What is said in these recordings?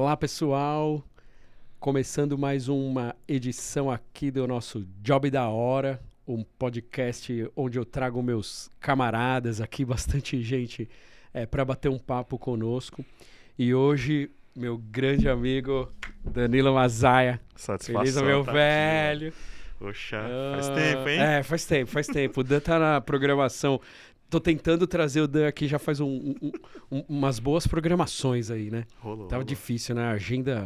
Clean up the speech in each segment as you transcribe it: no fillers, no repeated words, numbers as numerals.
Olá, pessoal. Começando mais uma edição aqui do nosso Job da Hora, um podcast onde eu trago meus camaradas aqui, bastante gente para bater um papo conosco. E hoje, meu grande amigo Danilo Mazaia. Satisfação. Beleza, meu tá velho? Aqui, Oxa, faz tempo, hein? Faz tempo. O Dan tá na programação. Tô tentando trazer o Dan aqui já faz umas boas programações aí, né? Tava difícil, né?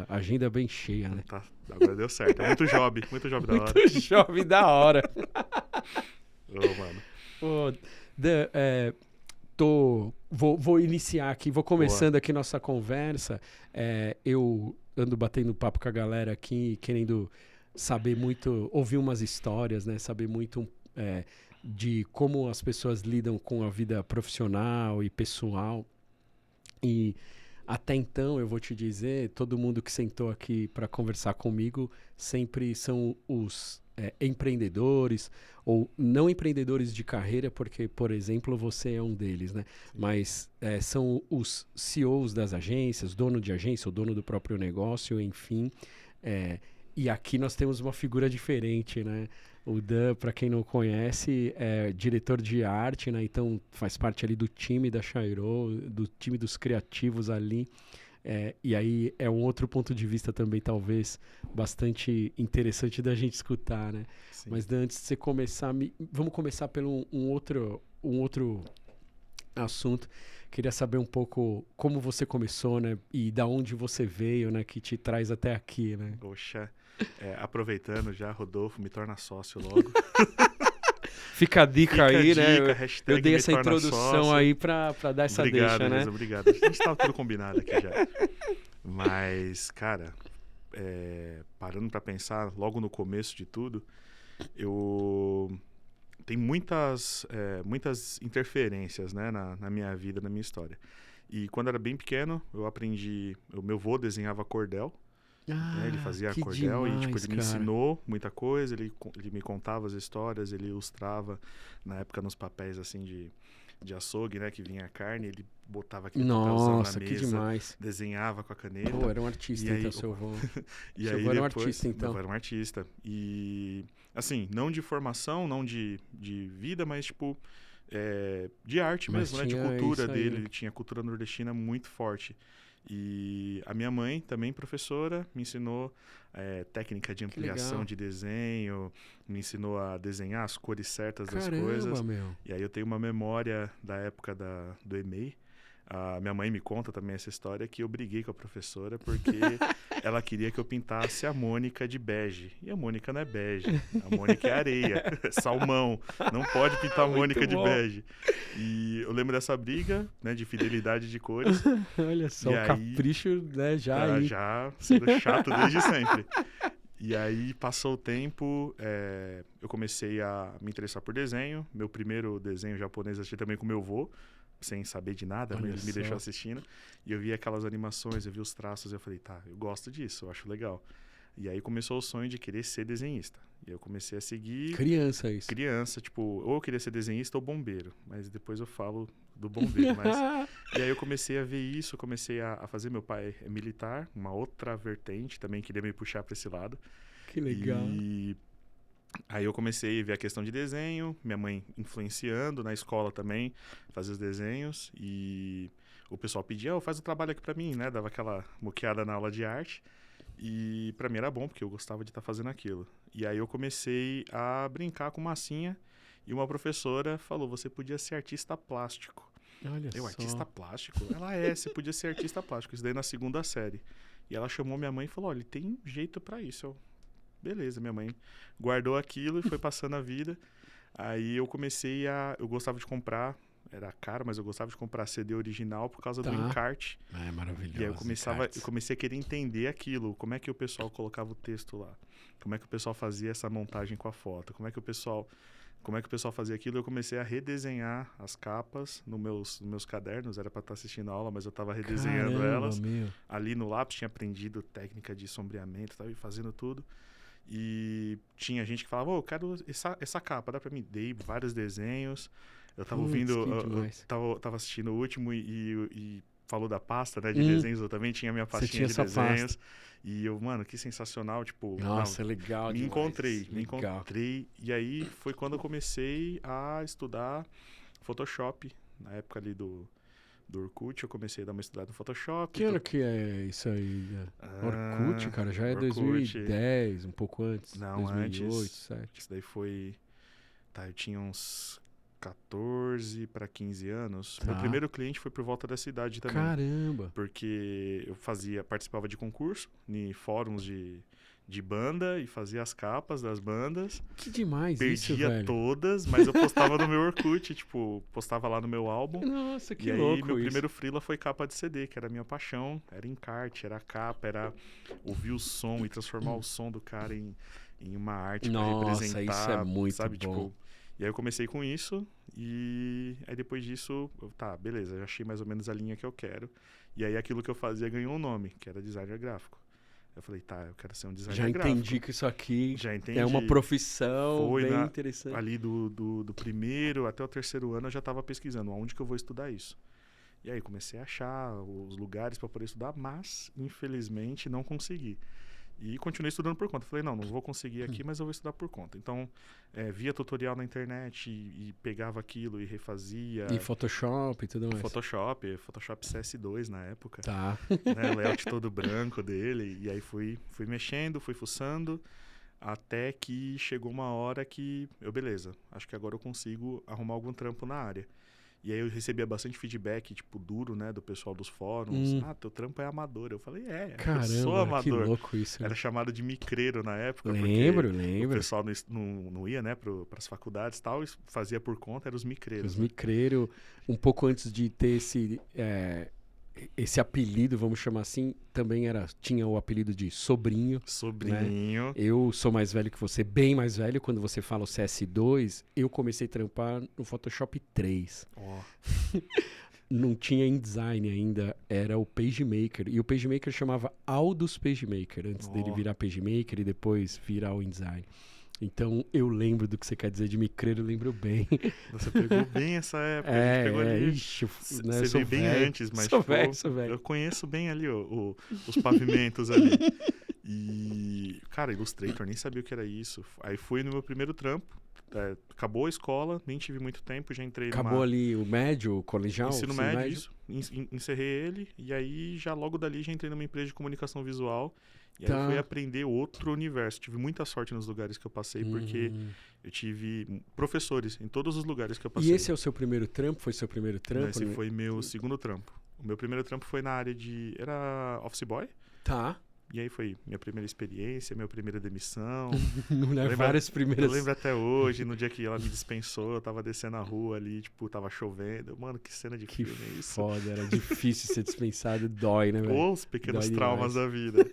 Agenda bem cheia, né? Tá, agora deu certo. É muito job da hora. Muito job da hora. Mano. Ô, Dan, vou iniciar aqui, vou começando aqui nossa conversa. Eu ando batendo papo com a galera aqui, querendo saber muito, ouvir umas histórias, né? Saber muito de como as pessoas lidam com a vida profissional e pessoal. E até então, eu vou te dizer, todo mundo que sentou aqui para conversar comigo sempre são os empreendedores ou não empreendedores de carreira, porque, por exemplo, você é um deles, né? Sim. Mas são os CEOs das agências, dono de agência, o dono do próprio negócio, enfim. E aqui nós temos uma figura diferente, né? O Dan, para quem não conhece, é diretor de arte, né? Então faz parte ali do time da Chairo, do time dos criativos ali. E aí é um outro ponto de vista também, talvez, bastante interessante da gente escutar, né? Sim. Mas Dan, antes de você começar, vamos começar pelo um outro assunto. Queria saber um pouco como você começou, né? E da onde você veio, né? Que te traz até aqui, né? Poxa, aproveitando já, Rodolfo, me torna sócio logo. Fica a dica aí, né? Eu dei essa introdução sócio. aí pra dar essa deixa, né? Obrigado. A gente tava tudo combinado aqui já. Mas, cara, parando pra pensar, logo no começo de tudo, tem muitas interferências, né, na minha vida, na minha história. E quando eu era bem pequeno, eu aprendi... O meu avô desenhava cordel. Ele fazia cordel demais, e ele me ensinou muita coisa. Ele me contava as histórias, ele ilustrava, na época, nos papéis assim de açougue, né, que vinha a carne. Ele botava aquele papelzão na mesa, que demais. desenhava com a caneta. Pô, era um artista, então, seu avô. Seu avô era um artista, então. Meu avô era um artista. E, assim, não de formação, não de vida, mas, tipo, de arte mesmo, né? De cultura dele. Ele tinha cultura nordestina muito forte. E a minha mãe, também professora, me ensinou técnica de ampliação de desenho, me ensinou a desenhar as cores certas das coisas. Meu. E aí eu tenho uma memória da época do EMEI. A minha mãe me conta também essa história que eu briguei com a professora porque ela queria que eu pintasse a Mônica de bege. E a Mônica não é bege, a Mônica é areia, é salmão. Não pode pintar a Mônica de bege. E eu lembro dessa briga, né, de fidelidade de cores. Olha só, o capricho, né, já sendo chato desde sempre. E aí, passou o tempo, eu comecei a me interessar por desenho. Meu primeiro desenho japonês eu assisti também com meu avô, sem saber de nada, ele me deixou assistindo. E eu vi aquelas animações, eu vi os traços, eu falei, tá, eu gosto disso, eu acho legal. E aí começou o sonho de querer ser desenhista. E eu comecei a seguir... Criança, isso. Criança, tipo, ou eu queria ser desenhista ou bombeiro. Mas depois eu falo do bombeiro. E aí eu comecei a ver isso, comecei a fazer. Meu pai é militar, uma outra vertente, também queria me puxar para esse lado. Que legal. E aí eu comecei a ver a questão de desenho, minha mãe influenciando na escola também, fazer os desenhos. E o pessoal pedia, faz o trabalho aqui para mim, né? Dava aquela moqueada na aula de arte. E pra mim era bom, porque eu gostava de estar fazendo aquilo. E aí eu comecei a brincar com massinha e uma professora falou, você podia ser artista plástico. Olha só. Artista plástico? Ela você podia ser artista plástico. Isso daí na 2ª série. E ela chamou minha mãe e falou, olha, tem jeito pra isso. Beleza, minha mãe guardou aquilo e foi passando a vida. Aí eu comecei eu gostava de comprar... Era caro, mas eu gostava de comprar CD original por causa do encarte. É maravilhoso. E aí eu comecei a querer entender aquilo. Como é que o pessoal colocava o texto lá? Como é que o pessoal fazia essa montagem com a foto? Como é que o pessoal fazia aquilo? Eu comecei a redesenhar as capas nos meus cadernos. Era para estar assistindo a aula, mas eu estava redesenhando elas. Ali no lápis tinha aprendido técnica de sombreamento, estava fazendo tudo. E tinha gente que falava, eu quero essa capa, dá para mim? Dei vários desenhos. Eu tava ouvindo, eu tava assistindo o último e falou da pasta, né, de Hum. desenhos, eu também tinha minha Você pastinha tinha de essa desenhos. pasta. E eu, mano, que sensacional, tipo, Nossa, não, legal me demais. me Legal. encontrei. E aí foi quando eu comecei a estudar Photoshop, na época ali do Orkut, eu comecei a dar uma estudada no Photoshop. Que ano que é isso aí? Orkut, Ah, cara, já é Orkut. 2010, um pouco antes. Não, 2008, antes. 2007. Isso daí foi. Tá, eu tinha uns 14 para 15 anos. Meu Tá. primeiro cliente foi por volta dessa idade também. Caramba. Porque eu participava de concurso em fóruns de banda e fazia as capas das bandas. Que demais isso, Perdia velho. todas, mas eu postava no meu Orkut, tipo, postava lá no meu álbum. Nossa, que E aí, louco meu isso. primeiro freela foi capa de CD, que era a minha paixão. Era encarte, era capa, era ouvir o som e transformar o som do cara em uma arte pra Nossa, representar, isso é muito sabe? bom. Tipo, e aí eu comecei com isso e aí depois disso, tá, beleza, já achei mais ou menos a linha que eu quero. E aí aquilo que eu fazia ganhou um nome, que era designer gráfico. Eu falei, tá, eu quero ser um designer Já gráfico. entendi que isso aqui Já entendi. é uma profissão Foi bem interessante. ali do primeiro até o terceiro ano eu já estava pesquisando onde que eu vou estudar isso. E aí comecei a achar os lugares para poder estudar, mas infelizmente não consegui. E continuei estudando por conta. Falei, não vou conseguir aqui, mas eu vou estudar por conta. Então, via tutorial na internet e pegava aquilo e refazia. E Photoshop e tudo mais. Photoshop CS2 na época. Tá. Né, o layout todo branco dele. E aí fui mexendo, fui fuçando, até que chegou uma hora que beleza, acho que agora eu consigo arrumar algum trampo na área. E aí eu recebia bastante feedback, tipo, duro, né, do pessoal dos fóruns. Teu trampo é amador. Eu falei, Caramba, eu sou amador. que louco isso. Era chamado de micreiro na época, Lembro. o pessoal não ia, né, pras faculdades e tal, e fazia por conta, eram os micreiros. Os micreiros, um pouco antes de ter esse apelido, vamos chamar assim, também tinha o apelido de sobrinho. Sobrinho. Né? Eu sou mais velho que você, bem mais velho. Quando você fala o CS2, eu comecei a trampar no Photoshop 3. Não tinha InDesign ainda, era o PageMaker. E o PageMaker chamava Aldus PageMaker, antes dele virar PageMaker e depois virar o InDesign. Então, eu lembro do que você quer dizer de micreiro, eu lembro bem. Você pegou bem essa época. A gente pegou ali. Ixi, né, você veio bem antes, mas sou tipo, velho. Eu conheço bem ali os pavimentos ali. E, cara, Illustrator, nem sabia o que era isso. Aí fui no meu primeiro trampo. Acabou a escola, nem tive muito tempo, já entrei Acabou ali o médio, o colegial? Ensino médio, isso. Encerrei ele, e aí já logo dali já entrei numa empresa de comunicação visual. E aí fui aprender outro universo. Tive muita sorte nos lugares que eu passei, porque eu tive professores em todos os lugares que eu passei. E esse é o seu primeiro trampo? Foi seu primeiro trampo? Não, esse foi meu segundo trampo. O meu primeiro trampo foi na área era office boy. Tá. E aí foi minha primeira experiência, minha primeira demissão. Várias primeiras... Eu lembro até hoje, no dia que ela me dispensou, eu tava descendo a rua ali, tipo, tava chovendo. Mano, que cena de filme é isso? Foda, era difícil ser dispensado, dói, né, velho? Os pequenos traumas da vida.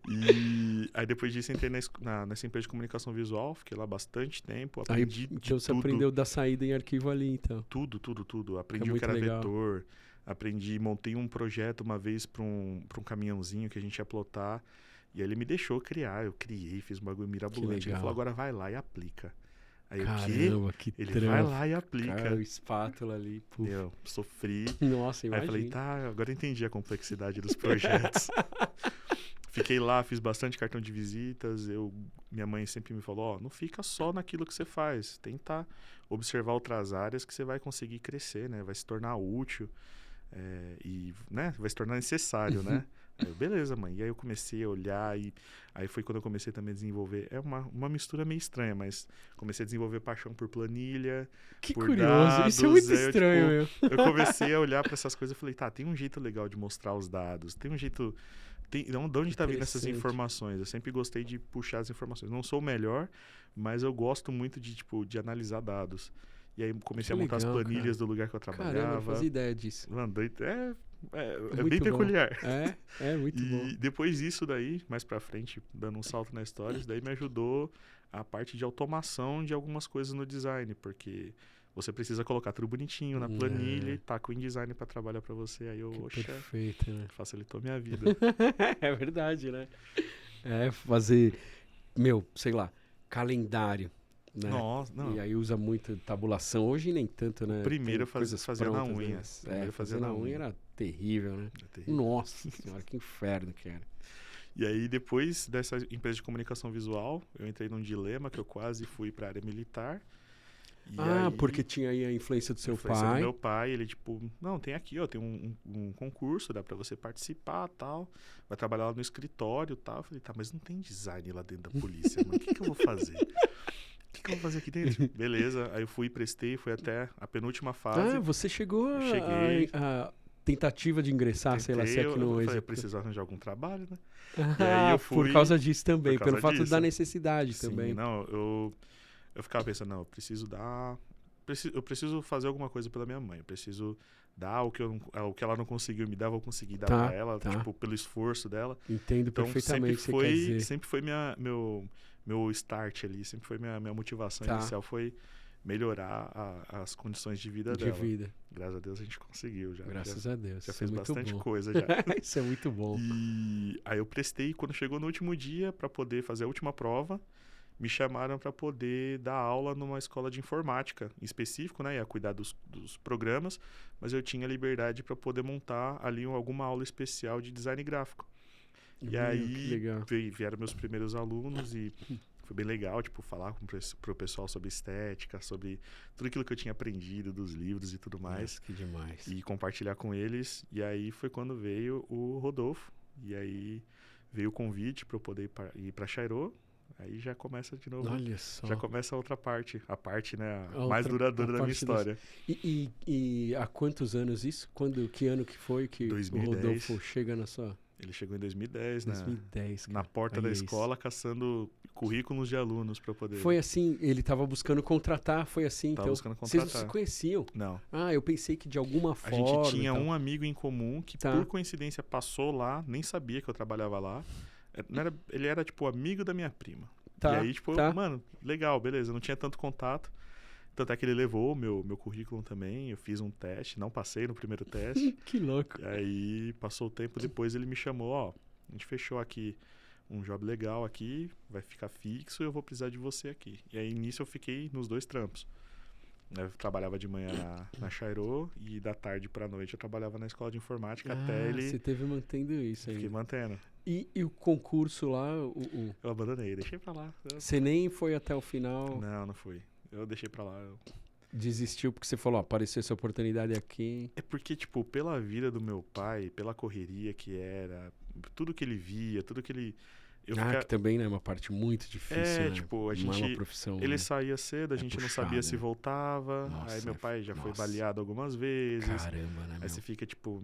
E aí depois disso entrei nessa empresa de comunicação visual, fiquei lá bastante tempo, aprendi então você aprendeu da saída em arquivo ali, então. Tudo. Aprendi o que era vetor, montei um projeto uma vez para um caminhãozinho que a gente ia plotar, e aí ele me deixou criar, eu criei, fiz um bagulho mirabolante. Ele falou, agora vai lá e aplica. Aí caramba, que ele trampo. vai lá e aplica. Cara, o espátula ali, puf. Eu sofri. Nossa, imagina. Aí eu falei, tá, agora entendi a complexidade dos projetos. Fiquei lá, fiz bastante cartão de visitas. Minha mãe sempre me falou, não fica só naquilo que você faz. Tenta observar outras áreas que você vai conseguir crescer, né? Vai se tornar útil e, né? Vai se tornar necessário, né? Aí beleza, mãe. E aí eu comecei a olhar e aí foi quando eu comecei também a desenvolver. É uma mistura meio estranha, mas comecei a desenvolver paixão por planilha, que por curioso, dados. isso é muito estranho, eu comecei a olhar para essas coisas e falei, tá, tem um jeito legal de mostrar os dados, tem um jeito... de onde está vindo essas informações? Eu sempre gostei de puxar as informações. Não sou o melhor, mas eu gosto muito de analisar dados. E aí comecei a montar as planilhas do lugar que eu trabalhava. Caramba, não fazia ideia disso. Mano, é bem peculiar. É muito bom. E depois disso daí, mais pra frente, dando um salto na história, isso daí me ajudou a parte de automação de algumas coisas no design, porque... Você precisa colocar tudo bonitinho na planilha e tá com o InDesign pra trabalhar pra você. Aí perfeito, né? Facilitou minha vida. É verdade, né? Fazer, sei lá, calendário. né? Nossa, não. E aí usa muito tabulação. Hoje nem tanto, né? Primeiro Tem coisas fazia na prontas, unha. né? Primeiro Fazer fazia na unha era terrível, né? É terrível. Nossa senhora, que inferno que era. E aí, depois dessa empresa de comunicação visual, eu entrei num dilema que eu quase fui para a área militar. E aí, porque tinha aí a influência do seu influência do pai. meu pai, ele tipo, não, tem aqui, ó, tem um concurso, dá para você participar, tal. Vai trabalhar lá no escritório, tal. Eu falei, tá, mas não tem design lá dentro da polícia, mano. O que eu vou fazer? O que eu vou fazer aqui dentro? Beleza, aí eu fui, prestei, fui até a penúltima fase. Você chegou cheguei. a tentativa de ingressar, sei lá, se aqui no eu falei, eu executivo. preciso arranjar algum trabalho, né? E aí eu fui... Por causa disso também, por causa pelo fato disso. da necessidade Sim, também. não, eu ficava pensando, não, eu preciso dar... Eu preciso fazer alguma coisa pela minha mãe. Eu preciso dar o que ela não conseguiu me dar, eu vou conseguir dar pra ela, tipo, pelo esforço dela. Entendo então, perfeitamente o que você quer dizer. sempre foi meu start ali, sempre foi minha motivação inicial, foi melhorar as condições de vida dela. Graças a Deus a gente conseguiu já. Graças a Deus. Já fez bastante bom. coisa já. Isso é muito bom. E aí eu prestei, quando chegou no último dia, para poder fazer a última prova, me chamaram para poder dar aula numa escola de informática em específico, né? Ia cuidar dos programas, mas eu tinha liberdade para poder montar ali alguma aula especial de design gráfico. E aí vieram meus primeiros alunos e foi bem legal, tipo, falar pro pessoal sobre estética, sobre tudo aquilo que eu tinha aprendido dos livros e tudo mais. Que demais. E compartilhar com eles. E aí foi quando veio o Rodolfo. E aí veio o convite para eu poder ir para Chairô. Aí já começa de novo. Olha só. Já começa a outra parte. A parte, né, mais duradoura da minha história. E há quantos anos isso? Que ano que foi que 2010. O Rodolfo chega na sua... Ele chegou em 2010, né? 2010, na porta da escola, caçando currículos de alunos para poder... Foi assim? Ele estava buscando contratar? Foi assim? Tava então, buscando contratar. vocês não se conheciam? Não. Eu pensei que de alguma forma... A gente tinha um amigo em comum que, por coincidência, passou lá, nem sabia que eu trabalhava lá. Ele era, tipo, amigo da minha prima. E aí, tipo, mano, legal, beleza. Eu não tinha tanto contato. Tanto é que ele levou meu currículo também. Eu fiz um teste, não passei no primeiro teste. Que louco. E aí, passou o tempo, depois ele me chamou, ó, a gente fechou aqui um job legal aqui, vai ficar fixo e eu vou precisar de você aqui. E aí, nisso, eu fiquei nos 2 trampos. Eu trabalhava de manhã na Chairô e da tarde pra noite eu trabalhava na escola de informática até ele... Você teve mantendo isso aí. Fiquei mantendo. E o concurso lá... Eu abandonei, deixei pra lá. Você nem foi até o final? Não fui. Eu deixei pra lá. Desistiu porque você falou, apareceu essa oportunidade aqui. É porque, tipo, pela vida do meu pai, pela correria que era, tudo que ele via, tudo que ele... que também é uma parte muito difícil, né? Tipo, a gente... Não é uma profissão... Ele saía cedo, a gente não sabia se voltava. Nossa, aí meu pai já foi baleado algumas vezes. Caramba, né, Aí você fica tipo,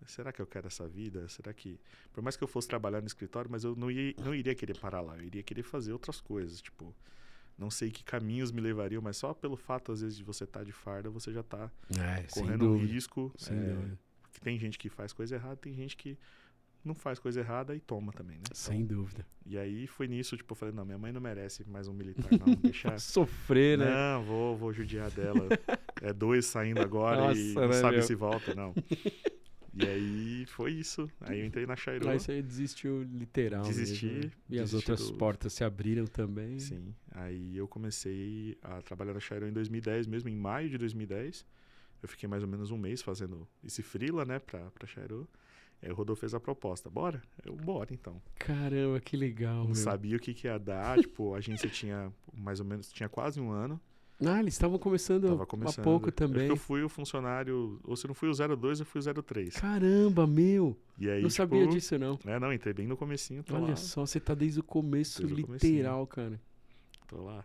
será que eu quero essa vida? Será que... Por mais que eu fosse trabalhar no escritório, mas eu não iria querer parar lá. Eu iria querer fazer outras coisas, tipo... Não sei que caminhos me levariam, mas só pelo fato, às vezes, de você estar de farda, você já está correndo um risco. Sem dúvida. Que tem gente que faz coisa errada, tem gente que não faz coisa errada e toma também, né? Então, sem dúvida. E aí foi nisso, tipo, eu falei, não, minha mãe não merece mais um militar, não. Deixar... Sofrer, né? Não, vou judiar dela. 2 saindo agora e não sabe se volta, não. E aí foi isso. Aí eu entrei na Chairô. Aí você desistiu literal. Desisti. Mesmo, né? E as outras portas se abriram também. Sim. Aí eu comecei a trabalhar na Chairô em 2010 mesmo, em maio de 2010. Eu fiquei mais ou menos um mês fazendo esse freela, né, pra Chairô. Aí o Rodolfo fez a proposta. Bora? Bora então. Caramba, que legal, Não sabia o que ia dar. Tipo, a agência tinha mais ou menos, tinha quase um ano. Eles estavam começando há pouco também. Eu fui o funcionário, ou se não fui o 02, eu fui o 03. Caramba, meu! E aí, não sabia disso, não. Não, entrei bem no comecinho. Olha lá. só, você tá desde o começo, literal, cara. Tô lá.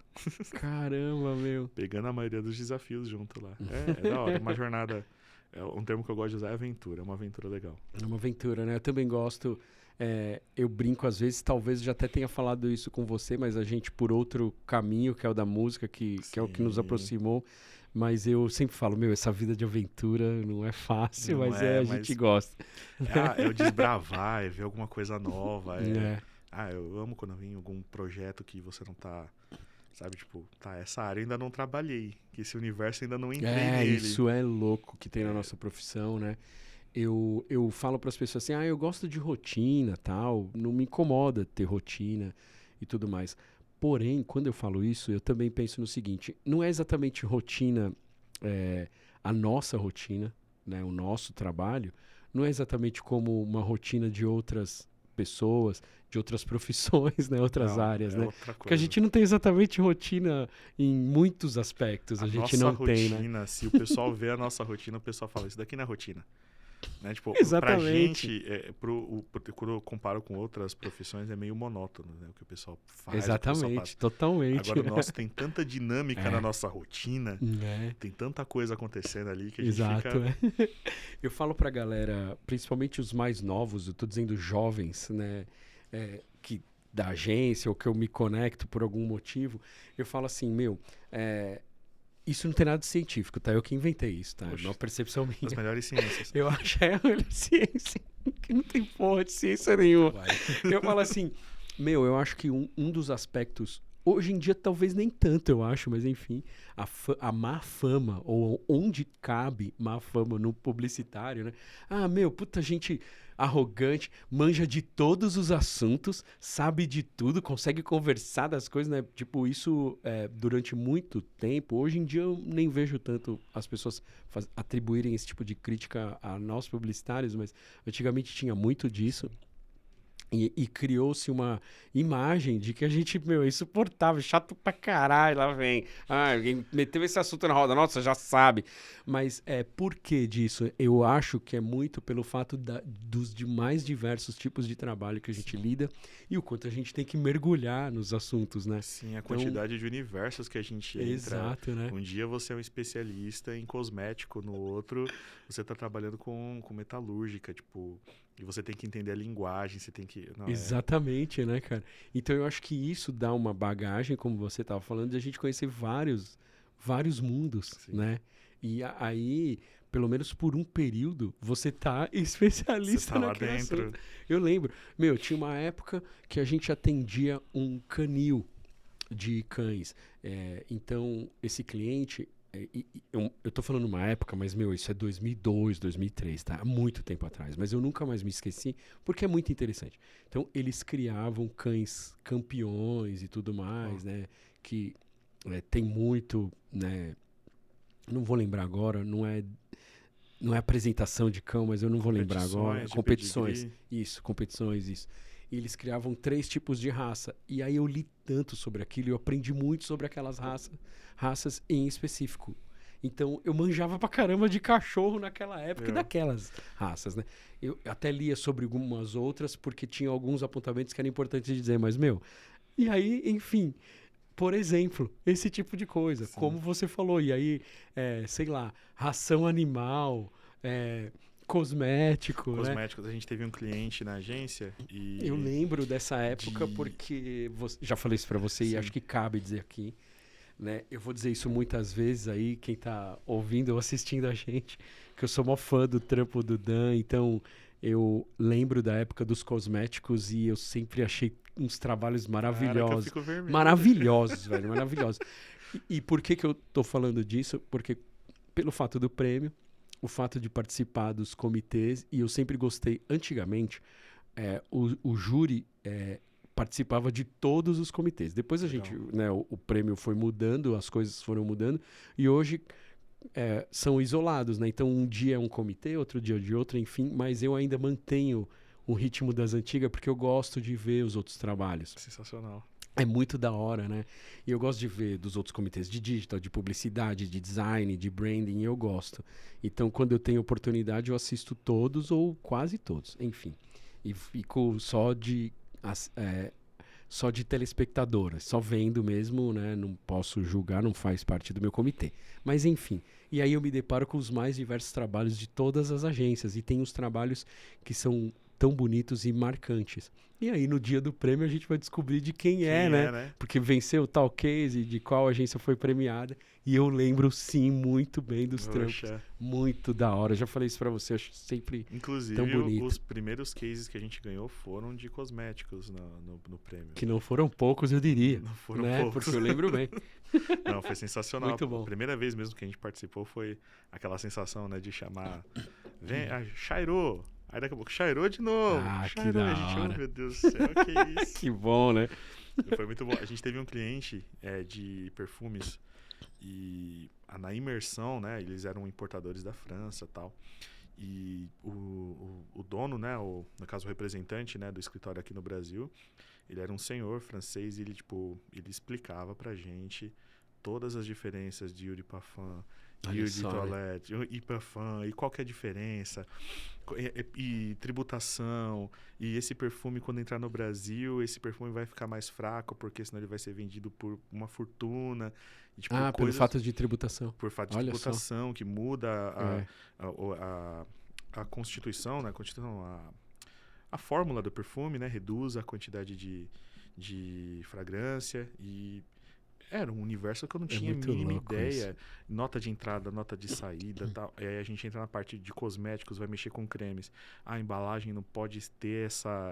Caramba, meu. Pegando a maioria dos desafios junto lá. É da hora, uma jornada... Um termo que eu gosto de usar é aventura, é uma aventura legal. É uma aventura, né? Eu também gosto... eu brinco às vezes, talvez já até tenha falado isso com você, mas a gente por outro caminho, que é o da música, que é o que nos aproximou. Mas eu sempre falo, essa vida de aventura não é fácil, mas a gente gosta. É o desbravar, é ver alguma coisa nova. Eu amo quando vem algum projeto que você não tá... Sabe, tipo, essa área eu ainda não trabalhei, que esse universo ainda não entrei nele. Isso é louco que tem na nossa profissão, né? Eu falo para as pessoas assim, eu gosto de rotina, tal, não me incomoda ter rotina e tudo mais. Porém, quando eu falo isso, eu também penso no seguinte, não é exatamente rotina, a nossa rotina, né, o nosso trabalho, não é exatamente como uma rotina de outras pessoas, de outras profissões, né, outras Não, áreas, é né? outra Porque a coisa. gente não tem exatamente rotina em muitos aspectos, A a gente nossa não tem, né? rotina, se o pessoal vê a nossa rotina, o pessoal fala, isso daqui não é rotina. Né? Tipo, pra Exatamente, gente, quando eu comparo com outras profissões, é meio monótono, né? O que o pessoal faz, o que o pessoal passa. exatamente, totalmente. Agora o nosso tem tanta dinâmica na É, nossa rotina, é. tem tanta coisa acontecendo ali que a gente Exato, fica... é. Eu falo pra galera, principalmente os mais novos, eu tô dizendo jovens, né, que da agência ou que eu me conecto por algum motivo, eu falo assim, meu, isso não tem nada de científico, tá? Eu que inventei isso, tá? É Poxa, uma percepção as minha. melhores ciências. Eu acho a melhor ciência, que não tem porra de ciência nenhuma. Vai. Eu falo assim, meu, eu acho que um dos aspectos, hoje em dia talvez nem tanto, eu acho, mas enfim, a má fama, ou onde cabe má fama no publicitário, né? Ah, meu, puta gente arrogante, manja de todos os assuntos, sabe de tudo, consegue conversar das coisas, né? Tipo, isso durante muito tempo, hoje em dia eu nem vejo tanto as pessoas atribuírem esse tipo de crítica a nós publicitários, mas antigamente tinha muito disso. E criou-se uma imagem de que a gente, meu, é insuportável, chato pra caralho, lá vem. Ah, alguém meteu esse assunto na roda, nossa, já sabe. Mas por que disso? Eu acho que é muito pelo fato dos demais diversos tipos de trabalho que a gente lida e o quanto a gente tem que mergulhar nos assuntos, né? Sim, a Então, quantidade de universos que a gente entra. exato, né? Um dia você é um especialista em cosmético, no outro você está trabalhando com metalúrgica, tipo, e você tem que entender a linguagem, você tem que... Não, Exatamente, né, cara? Então eu acho que isso dá uma bagagem, como você estava falando, de a gente conhecer vários mundos, Sim. né? E aí, pelo menos por um período, você tá especialista Você tá lá naquele dentro. assunto. Eu lembro, meu, tinha uma época que a gente atendia um canil de cães. Então, esse cliente... eu tô falando uma época, mas, meu, isso é 2002, 2003, tá? Há muito tempo atrás. Mas eu nunca mais me esqueci, porque é muito interessante. Então, eles criavam cães campeões e tudo mais, né? Que tem muito, né? Não vou lembrar agora, não é apresentação de cão, mas eu não vou lembrar agora. De Competições. pedigree. Isso, competições, isso. E eles criavam 3 tipos de raça. E aí eu li tanto sobre aquilo, eu aprendi muito sobre aquelas raças em específico. Então eu manjava pra caramba de cachorro naquela época e daquelas raças, né? Eu até lia sobre algumas outras, porque tinha alguns apontamentos que eram importantes de dizer, mas, meu... E aí, enfim... Por exemplo, esse tipo de coisa, Sim. como você falou. E aí, sei lá, ração animal, cosmético, né? Cosméticos, a gente teve um cliente na agência e... Eu lembro dessa época porque... já falei isso pra você e acho que cabe dizer aqui, né? Eu vou dizer isso muitas vezes aí, quem tá ouvindo ou assistindo a gente, que eu sou mó fã do trampo do Dan, então eu lembro da época dos cosméticos e eu sempre achei uns trabalhos maravilhosos. Cara, que eu fico vermelho. Maravilhosos, velho, maravilhosos. E por que eu tô falando disso? Porque pelo fato do prêmio, o fato de participar dos comitês, e eu sempre gostei, antigamente, o júri participava de todos os comitês. Depois a gente, né, o prêmio foi mudando, as coisas foram mudando, e hoje são isolados, né? Então um dia é um comitê, outro dia é de outro, enfim, mas eu ainda mantenho o ritmo das antigas porque eu gosto de ver os outros trabalhos. Sensacional. É muito da hora, né? E eu gosto de ver dos outros comitês de digital, de publicidade, de design, de branding, eu gosto. Então, quando eu tenho oportunidade, eu assisto todos ou quase todos, enfim. E fico só de telespectadora, só vendo mesmo, né? Não posso julgar, não faz parte do meu comitê. Mas, enfim. E aí eu me deparo com os mais diversos trabalhos de todas as agências. E tem os trabalhos que são tão bonitos e marcantes. E aí, no dia do prêmio, a gente vai descobrir de quem é, né? Porque venceu tal case, de qual agência foi premiada. E eu lembro, sim, muito bem dos trampos. Muito da hora. Eu já falei isso pra você, eu acho sempre tão bonito. Inclusive, os primeiros cases que a gente ganhou foram de cosméticos no prêmio. Que não foram poucos, eu diria. Não foram né? poucos. Porque eu lembro bem. Não, foi sensacional. Muito bom. A primeira vez mesmo que a gente participou foi aquela sensação, né, de chamar... Vem, Chairô! Aí daqui a pouco, Chairô de novo. Ah, Chairô, que da a gente, hora. meu Deus do céu, que isso. Que bom, né? Foi muito bom. A gente teve um cliente de perfumes e na imersão, né? Eles eram importadores da França e tal. E o dono, né? No caso, o representante, né, do escritório aqui no Brasil, ele era um senhor francês e ele, tipo, ele explicava pra gente todas as diferenças de Eau de Parfum, Olha Eau de só, né? Toilette, e Parfum, e qual que é a diferença, e tributação, e esse perfume quando entrar no Brasil, esse perfume vai ficar mais fraco, porque senão ele vai ser vendido por uma fortuna, e, tipo, Ah, pelo coisas fato de tributação. por fato de Olha só. tributação que muda É. a constituição, né? A fórmula do perfume, né? Reduz a quantidade de fragrância e era um universo que eu não tinha a muito mínima louco ideia. Nota de entrada, nota de saída, tal. E aí a gente entra na parte de cosméticos, vai mexer com cremes. A embalagem não pode ter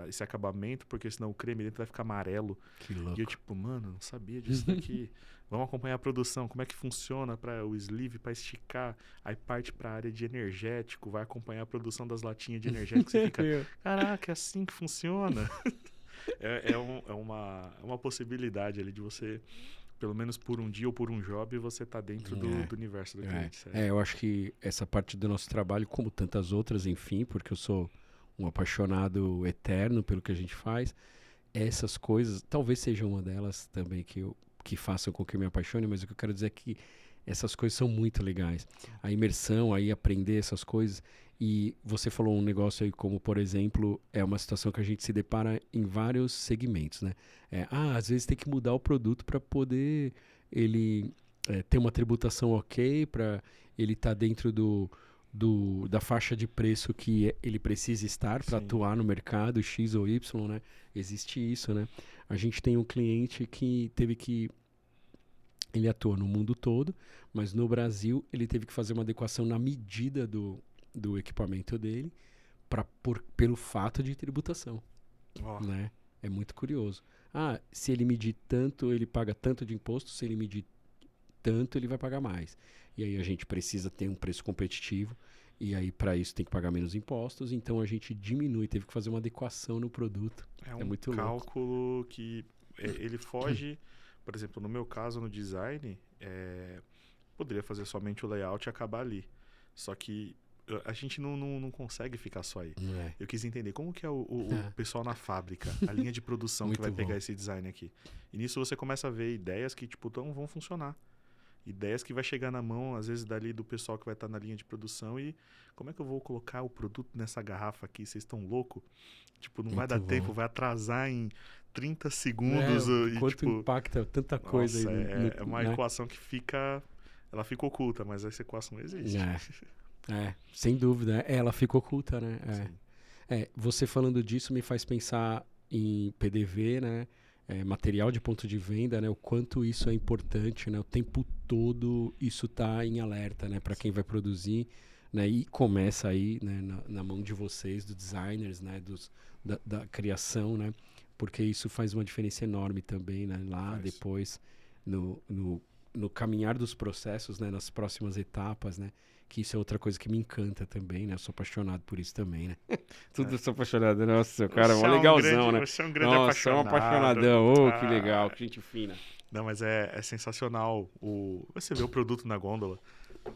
esse acabamento, porque senão o creme dentro vai ficar amarelo. Que E eu louco. tipo, mano, não sabia disso daqui. Vamos acompanhar a produção, como é que funciona para o sleeve para esticar. Aí parte para a área de energético, vai acompanhar a produção das latinhas de energético. Você fica, caraca, é assim que funciona. É uma possibilidade ali de você, pelo menos por um dia ou por um job, você tá dentro do universo do cliente. Sério. Eu acho que essa parte do nosso trabalho, como tantas outras, enfim, porque eu sou um apaixonado eterno pelo que a gente faz, essas coisas, talvez seja uma delas também que façam com que eu me apaixone, mas o que eu quero dizer é que essas coisas são muito legais. A imersão, aí aprender essas coisas. E você falou um negócio aí como, por exemplo, é uma situação que a gente se depara em vários segmentos, né? Às vezes tem que mudar o produto para poder ele ter uma tributação ok, para ele estar dentro da faixa de preço que ele precisa estar para atuar no mercado X ou Y, né? Existe isso, né? A gente tem um cliente que teve que... Ele atua no mundo todo, mas no Brasil ele teve que fazer uma adequação na medida do equipamento dele pelo fato de tributação, né? É muito curioso. Se ele medir tanto, ele paga tanto de imposto, se ele medir tanto, ele vai pagar mais. E aí a gente precisa ter um preço competitivo, e aí para isso tem que pagar menos impostos, então a gente diminui, teve que fazer uma adequação no produto. É um muito cálculo louco. que ele foge, por exemplo, no meu caso, no design, poderia fazer somente o layout e acabar ali. Só que a gente não consegue ficar só aí. Eu quis entender como que é o pessoal na fábrica, a linha de produção que vai pegar esse design aqui. E nisso você começa a ver ideias que tipo vão funcionar. Ideias que vai chegar na mão, às vezes, dali do pessoal que vai estar na linha de produção e como é que eu vou colocar o produto nessa garrafa aqui? Vocês estão loucos? Tipo, não vai dar tempo, vai atrasar em 30 segundos. Quanto tipo, impacta tanta coisa nossa, aí. É uma equação que ela fica oculta, mas essa equação existe. Sem dúvida. Ela fica oculta, né? Você falando disso me faz pensar em PDV, né? Material de ponto de venda, né? O quanto isso é importante, né? O tempo todo isso tá em alerta, né? Para quem vai produzir, né? E começa aí, né? Na mão de vocês, dos designers, né? Da criação, né? Porque isso faz uma diferença enorme também, né? Lá depois, no caminhar dos processos, né? Nas próximas etapas, né? Que isso é outra coisa que me encanta também, né? Eu sou apaixonado por isso também, né? Tudo eu sou apaixonado. Nossa, o cara é mó legalzão, né? Você é um grande Nossa, apaixonado. É um apaixonadão. Que legal, que gente fina. Não, mas é sensacional. Você vê o produto na gôndola.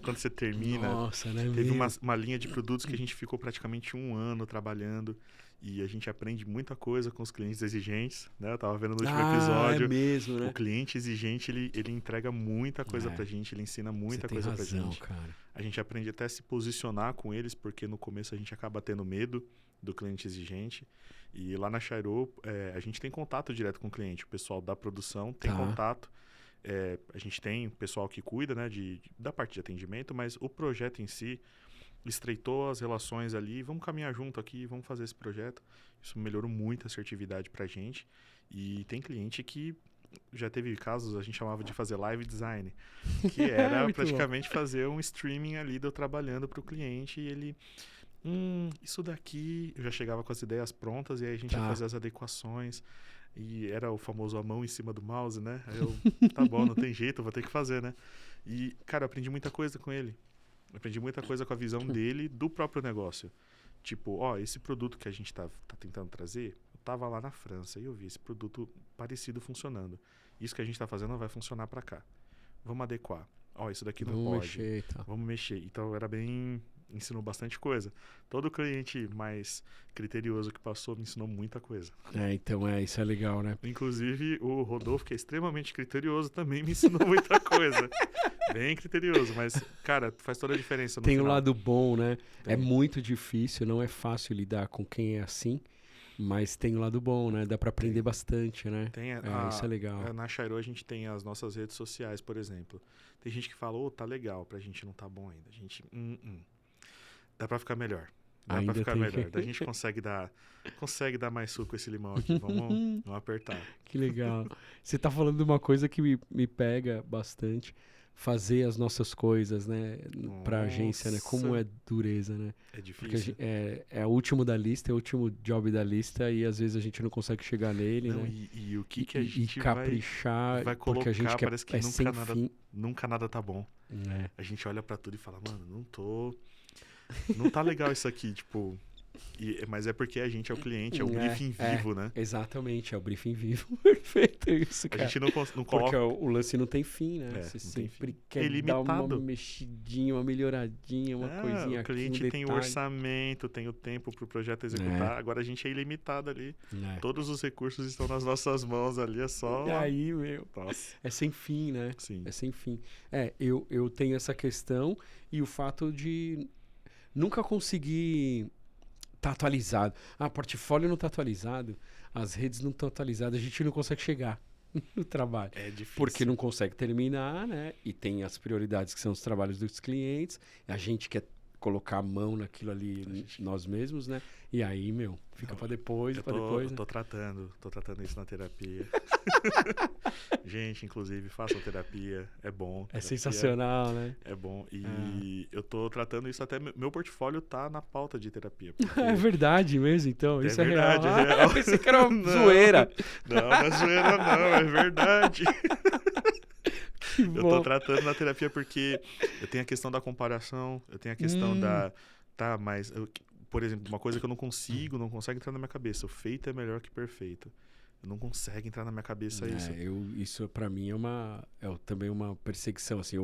Quando você termina. Nossa, né? Teve uma linha de produtos que a gente ficou praticamente 1 ano trabalhando. E a gente aprende muita coisa com os clientes exigentes, né? Eu tava vendo no último episódio. É mesmo, né? O cliente exigente, ele entrega muita coisa pra gente, ele ensina muita coisa pra gente. Cara. A gente aprende até a se posicionar com eles, porque no começo a gente acaba tendo medo do cliente exigente. E lá na Chairo, a gente tem contato direto com o cliente. O pessoal da produção tem contato. A gente tem o pessoal que cuida, né, da parte de atendimento, mas o projeto em si estreitou as relações ali, vamos caminhar junto aqui, vamos fazer esse projeto. Isso melhorou muito a assertividade pra gente. E tem cliente que já teve casos, a gente chamava de fazer live design, que era praticamente fazer um streaming ali de eu trabalhando pro cliente e ele... isso daqui... Eu já chegava com as ideias prontas e aí a gente ia fazer as adequações. E era o famoso a mão em cima do mouse, né? Aí eu, tá bom, não tem jeito, eu vou ter que fazer, né? E, cara, eu aprendi muita coisa com ele. Eu aprendi muita coisa com a visão dele do próprio negócio. Tipo, esse produto que a gente tá tentando trazer, tava lá na França e eu vi esse produto parecido funcionando. Isso que a gente está fazendo não vai funcionar para cá. Vamos adequar. Ó, isso daqui não Vamos pode. mexer e tal. Vamos mexer. Então era bem... Ensinou bastante coisa. Todo cliente mais criterioso que passou me ensinou muita coisa. Então isso é legal, né? Inclusive o Rodolfo, que é extremamente criterioso, também me ensinou muita coisa. Bem criterioso, mas, cara, faz toda a diferença no Tem final. um lado bom, né? Tem. É muito difícil, não é fácil lidar com quem é assim, mas tem um lado bom, né? Dá pra aprender bastante, né? Tem Isso é legal. Na Chairo a gente tem as nossas redes sociais, por exemplo. Tem gente que fala, tá legal, pra gente não tá bom ainda. A gente, dá pra ficar melhor. Dá Ainda pra ficar tem melhor. que- Daí a gente consegue dar mais suco com esse limão aqui. Vamos apertar. Que legal. Você tá falando de uma coisa que me pega bastante. Fazer as nossas coisas, né? Pra agência, né? Como Nossa. é dureza, né? É Porque difícil. é o último da lista, é o último job da lista e às vezes a gente não consegue chegar nele, Não, né? e o que a E gente caprichar, vai porque a gente colocar, quer, parece que sem fim. nunca nada tá bom. É. A gente olha pra tudo e fala, mano, não tá legal isso aqui, tipo... mas é porque a gente é o cliente, é o briefing vivo, né? Exatamente, é o briefing vivo. Perfeito isso, A cara. gente não Porque coloca... o lance não tem fim, né? Você não tem sempre fim. quer É dar uma ilimitado. mexidinha, uma melhoradinha, uma coisinha O aqui, cliente um tem o detalhe. orçamento, tem o tempo pro projeto executar. Agora a gente é ilimitado ali. É. Todos os recursos estão nas nossas mãos ali, é só... E aí, meu, Nossa, é sem fim, né? sim. É sem fim. Eu tenho essa questão e o fato de nunca conseguir tá atualizado. O portfólio não tá atualizado, as redes não estão atualizadas, a gente não consegue chegar no trabalho. É difícil. Porque não consegue terminar, né? E tem as prioridades que são os trabalhos dos clientes. A gente quer colocar a mão naquilo ali nós mesmos, né? E aí, meu, fica pra depois, Eu pra depois. tô Né? tratando isso na terapia. Gente, inclusive, façam terapia, é bom. É Terapia sensacional, né? É bom. E eu tô tratando isso até... Meu portfólio tá na pauta de terapia. porque- É verdade mesmo, então. Isso é verdade, real. é real. Eu pensei que era uma Não. zoeira. Não é zoeira não, é verdade. Que Eu tô bom. tratando na terapia porque eu tenho a questão da comparação, eu tenho a questão da... Tá, mas... por exemplo, uma coisa que eu não consegue entrar na minha cabeça. O feito é melhor que perfeito. Não consegue entrar na minha cabeça isso. Isso pra mim também uma perseguição, assim,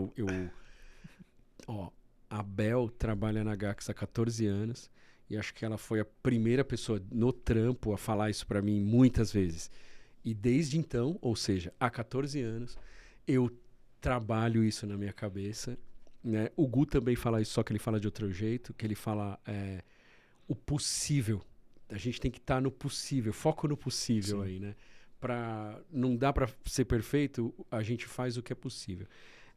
a Bel trabalha na Gax há 14 anos e acho que ela foi a primeira pessoa no trampo a falar isso pra mim muitas vezes. E desde então, ou seja, há 14 anos, eu trabalho isso na minha cabeça, né? O Gu também fala isso, só que ele fala de outro jeito, que ele fala o possível. A gente tem que estar no possível, foco no possível. Sim. Aí, né? Não dá pra ser perfeito, a gente faz o que é possível.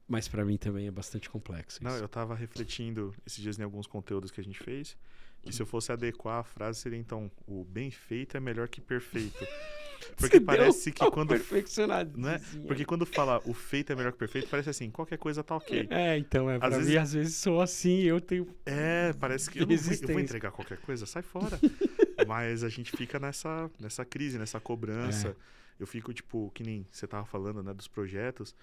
Mas pra mim também é bastante complexo Não, isso. eu tava refletindo esses dias em alguns conteúdos que a gente fez. E se eu fosse adequar a frase, seria então: o bem feito é melhor que perfeito. Porque parece que quando. Perfeccionado. Né? Porque quando fala o feito é melhor que perfeito, parece assim: qualquer coisa tá ok. Então, pra Às mim, às vezes sou assim, eu tenho. Parece que eu vou resistência. entregar qualquer coisa, sai fora. Mas a gente fica nessa crise, nessa cobrança. Eu fico, tipo, que nem você tava falando, né, dos projetos.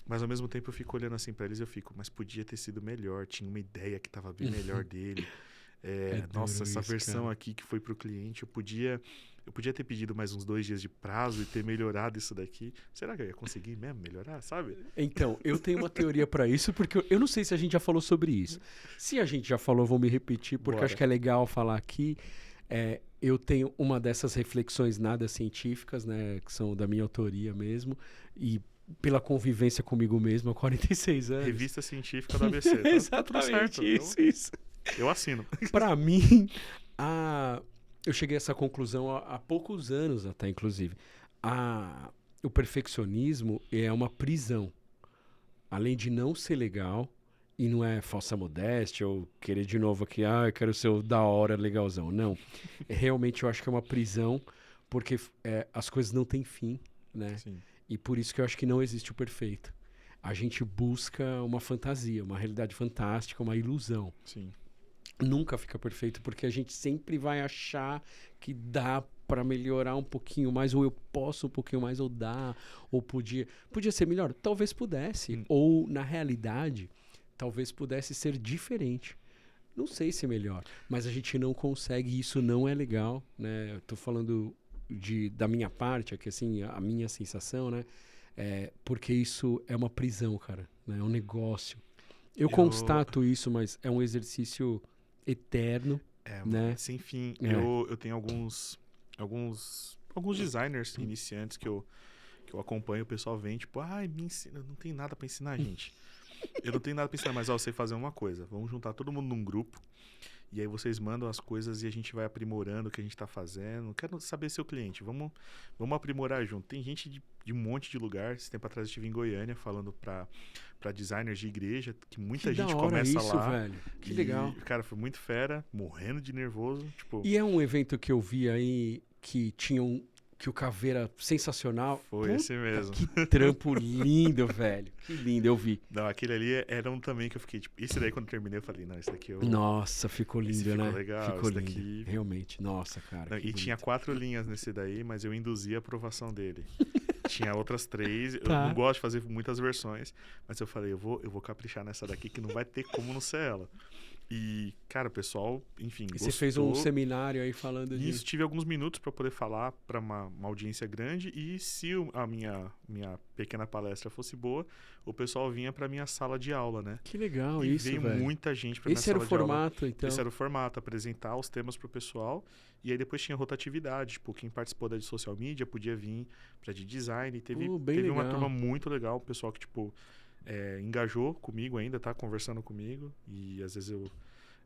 Mas ao mesmo tempo eu fico olhando assim pra eles e eu fico, mas podia ter sido melhor. Tinha uma ideia que tava bem melhor dele. Nossa, essa versão aqui que foi pro cliente, eu podia ter pedido mais uns 2 dias de prazo e ter melhorado isso daqui. Será que eu ia conseguir mesmo melhorar, sabe? Então, eu tenho uma teoria pra isso, porque eu não sei se a gente já falou sobre isso. Se a gente já falou, eu vou me repetir, porque Bora. acho que é legal falar aqui. Eu tenho uma dessas reflexões nada científicas, né, que são da minha autoria mesmo, e pela convivência comigo mesmo há 46 anos. Revista científica da ABC. Tá tudo Exatamente, certo. isso. Eu assino. Pra mim, eu cheguei a essa conclusão há poucos anos até, inclusive. O perfeccionismo é uma prisão. Além de não ser legal, e não é falsa modéstia ou querer de novo aqui, eu quero ser o da hora, legalzão. Não. Realmente eu acho que é uma prisão, porque as coisas não têm fim, né? Sim. E por isso que eu acho que não existe o perfeito. A gente busca uma fantasia, uma realidade fantástica, uma ilusão. Sim. Nunca fica perfeito, porque a gente sempre vai achar que dá para melhorar um pouquinho mais, ou eu posso um pouquinho mais, ou dá, ou podia ser melhor. Talvez pudesse, ou na realidade, talvez pudesse ser diferente. Não sei se melhor, mas a gente não consegue, e isso não é legal, né? Eu tô falando da minha parte, aqui, assim, a minha sensação, né? Porque isso é uma prisão, cara, né? É um negócio. Eu constato isso, mas é um exercício eterno, né? Sem fim. Eu tenho alguns designers iniciantes que eu acompanho, o pessoal vem, tipo, me ensina, não tem nada pra ensinar, gente. Eu não tenho nada pra ensinar, mas eu sei fazer uma coisa. Vamos juntar todo mundo num grupo, e aí vocês mandam as coisas e a gente vai aprimorando o que a gente tá fazendo. Quero saber seu cliente, vamos aprimorar junto. Tem gente de um monte de lugar. Esse tempo atrás eu estive em Goiânia falando pra designers de igreja, que muita gente começa isso, lá. Velho. Que legal. Cara, foi muito fera, morrendo de nervoso. Tipo... E é um evento que eu vi aí que que o Caveira sensacional. Foi esse mesmo. Que trampo lindo, velho. Que lindo, eu vi. Não, aquele ali era um também que eu fiquei, tipo... Esse daí, quando eu terminei, eu falei, não, esse daqui eu... Nossa, ficou lindo, né? Ficou legal, ficou esse lindo. daqui... Realmente, nossa, cara. Não, e tinha 4 linhas nesse daí, mas eu induzi a aprovação dele. Tinha outras 3, eu não gosto de fazer muitas versões, mas eu falei, eu vou caprichar nessa daqui que não vai ter como não ser ela. E, cara, o pessoal, enfim, gostou. Você fez um seminário aí falando disso? Isso, tive alguns minutos para poder falar para uma audiência grande, e se a minha pequena palestra fosse boa, o pessoal vinha para minha sala de aula, né? Que legal e isso, veio velho. muita gente para minha Esse era sala o de aula. formato, então? Esse era o formato, apresentar os temas pro pessoal, e aí depois tinha rotatividade, tipo, quem participou da de social media podia vir para de design, teve uma turma muito legal, o pessoal que, tipo, engajou comigo ainda, tá conversando comigo, e às vezes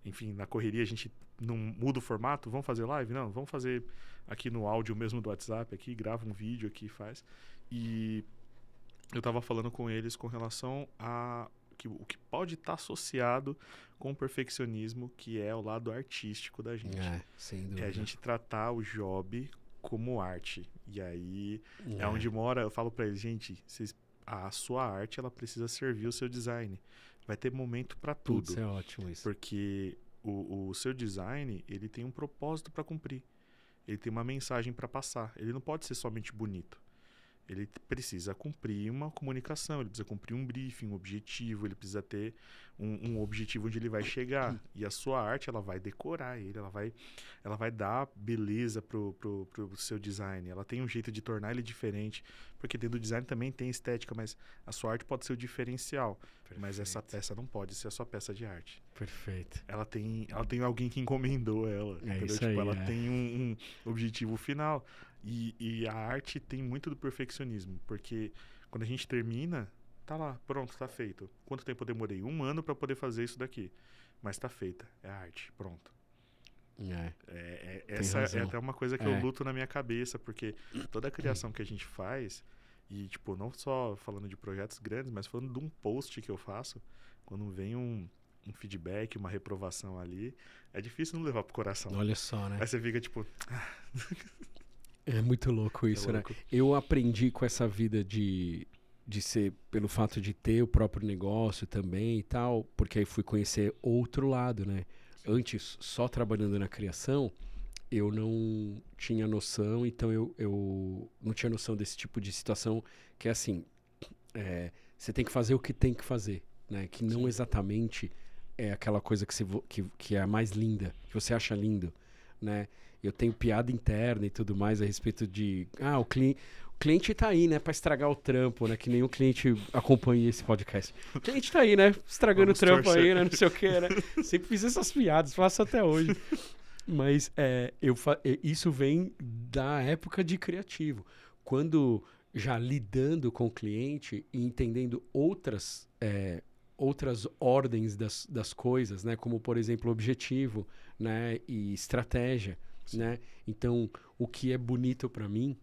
enfim, na correria a gente não muda o formato, vamos fazer live? Não, vamos fazer aqui no áudio mesmo do WhatsApp, aqui, grava um vídeo aqui, faz. E eu tava falando com eles com relação a o que pode estar associado com o perfeccionismo, que é o lado artístico da gente. Sem dúvida. É a gente tratar o job como arte. E aí é onde mora, eu falo pra eles, gente, a sua arte, ela precisa servir o seu design. Vai ter momento para tudo. Isso é ótimo isso. Porque o seu design, ele tem um propósito para cumprir. Ele tem uma mensagem para passar. Ele não pode ser somente bonito. Ele precisa cumprir uma comunicação, ele precisa cumprir um briefing, um objetivo, ele precisa ter um objetivo onde ele vai chegar. E a sua arte, ela vai decorar ele, ela vai dar beleza pro seu design. Ela tem um jeito de tornar ele diferente, porque dentro do design também tem estética, mas a sua arte pode ser o diferencial. Perfeito. Mas essa peça não pode ser a sua peça de arte. Perfeito. Ela tem alguém que encomendou ela. Isso tipo, aí, ela tem um objetivo final. E a arte tem muito do perfeccionismo, porque quando a gente termina, tá lá, pronto, tá feito. Quanto tempo eu demorei? 1 ano para poder fazer isso daqui. Mas tá feita, é arte, pronto. Essa é até uma coisa que eu luto na minha cabeça, porque toda a criação que a gente faz, e tipo, não só falando de projetos grandes, mas falando de um post que eu faço, quando vem um feedback, uma reprovação ali, é difícil não levar pro coração. Olha só, né? Aí você fica tipo... É muito louco isso, né? Eu aprendi com essa vida de ser, pelo fato de ter o próprio negócio também e tal, porque aí fui conhecer outro lado, né? Antes, só trabalhando na criação, eu não tinha noção, então eu não tinha noção desse tipo de situação, que é assim, você tem que fazer o que tem que fazer, né? Que não exatamente é aquela coisa que é a mais linda, que você acha lindo, né? Eu tenho piada interna e tudo mais a respeito de... o cliente tá aí, né? Pra estragar o trampo, né? Que nenhum cliente acompanhe esse podcast. O cliente tá aí, né? Estragando o trampo aí, né? Não sei o que, né? Sempre fiz essas piadas, faço até hoje. Mas isso vem da época de criativo. Quando já lidando com o cliente e entendendo outras ordens das coisas, né? Como, por exemplo, objetivo, né? E estratégia. Né? Então, o que é bonito para mim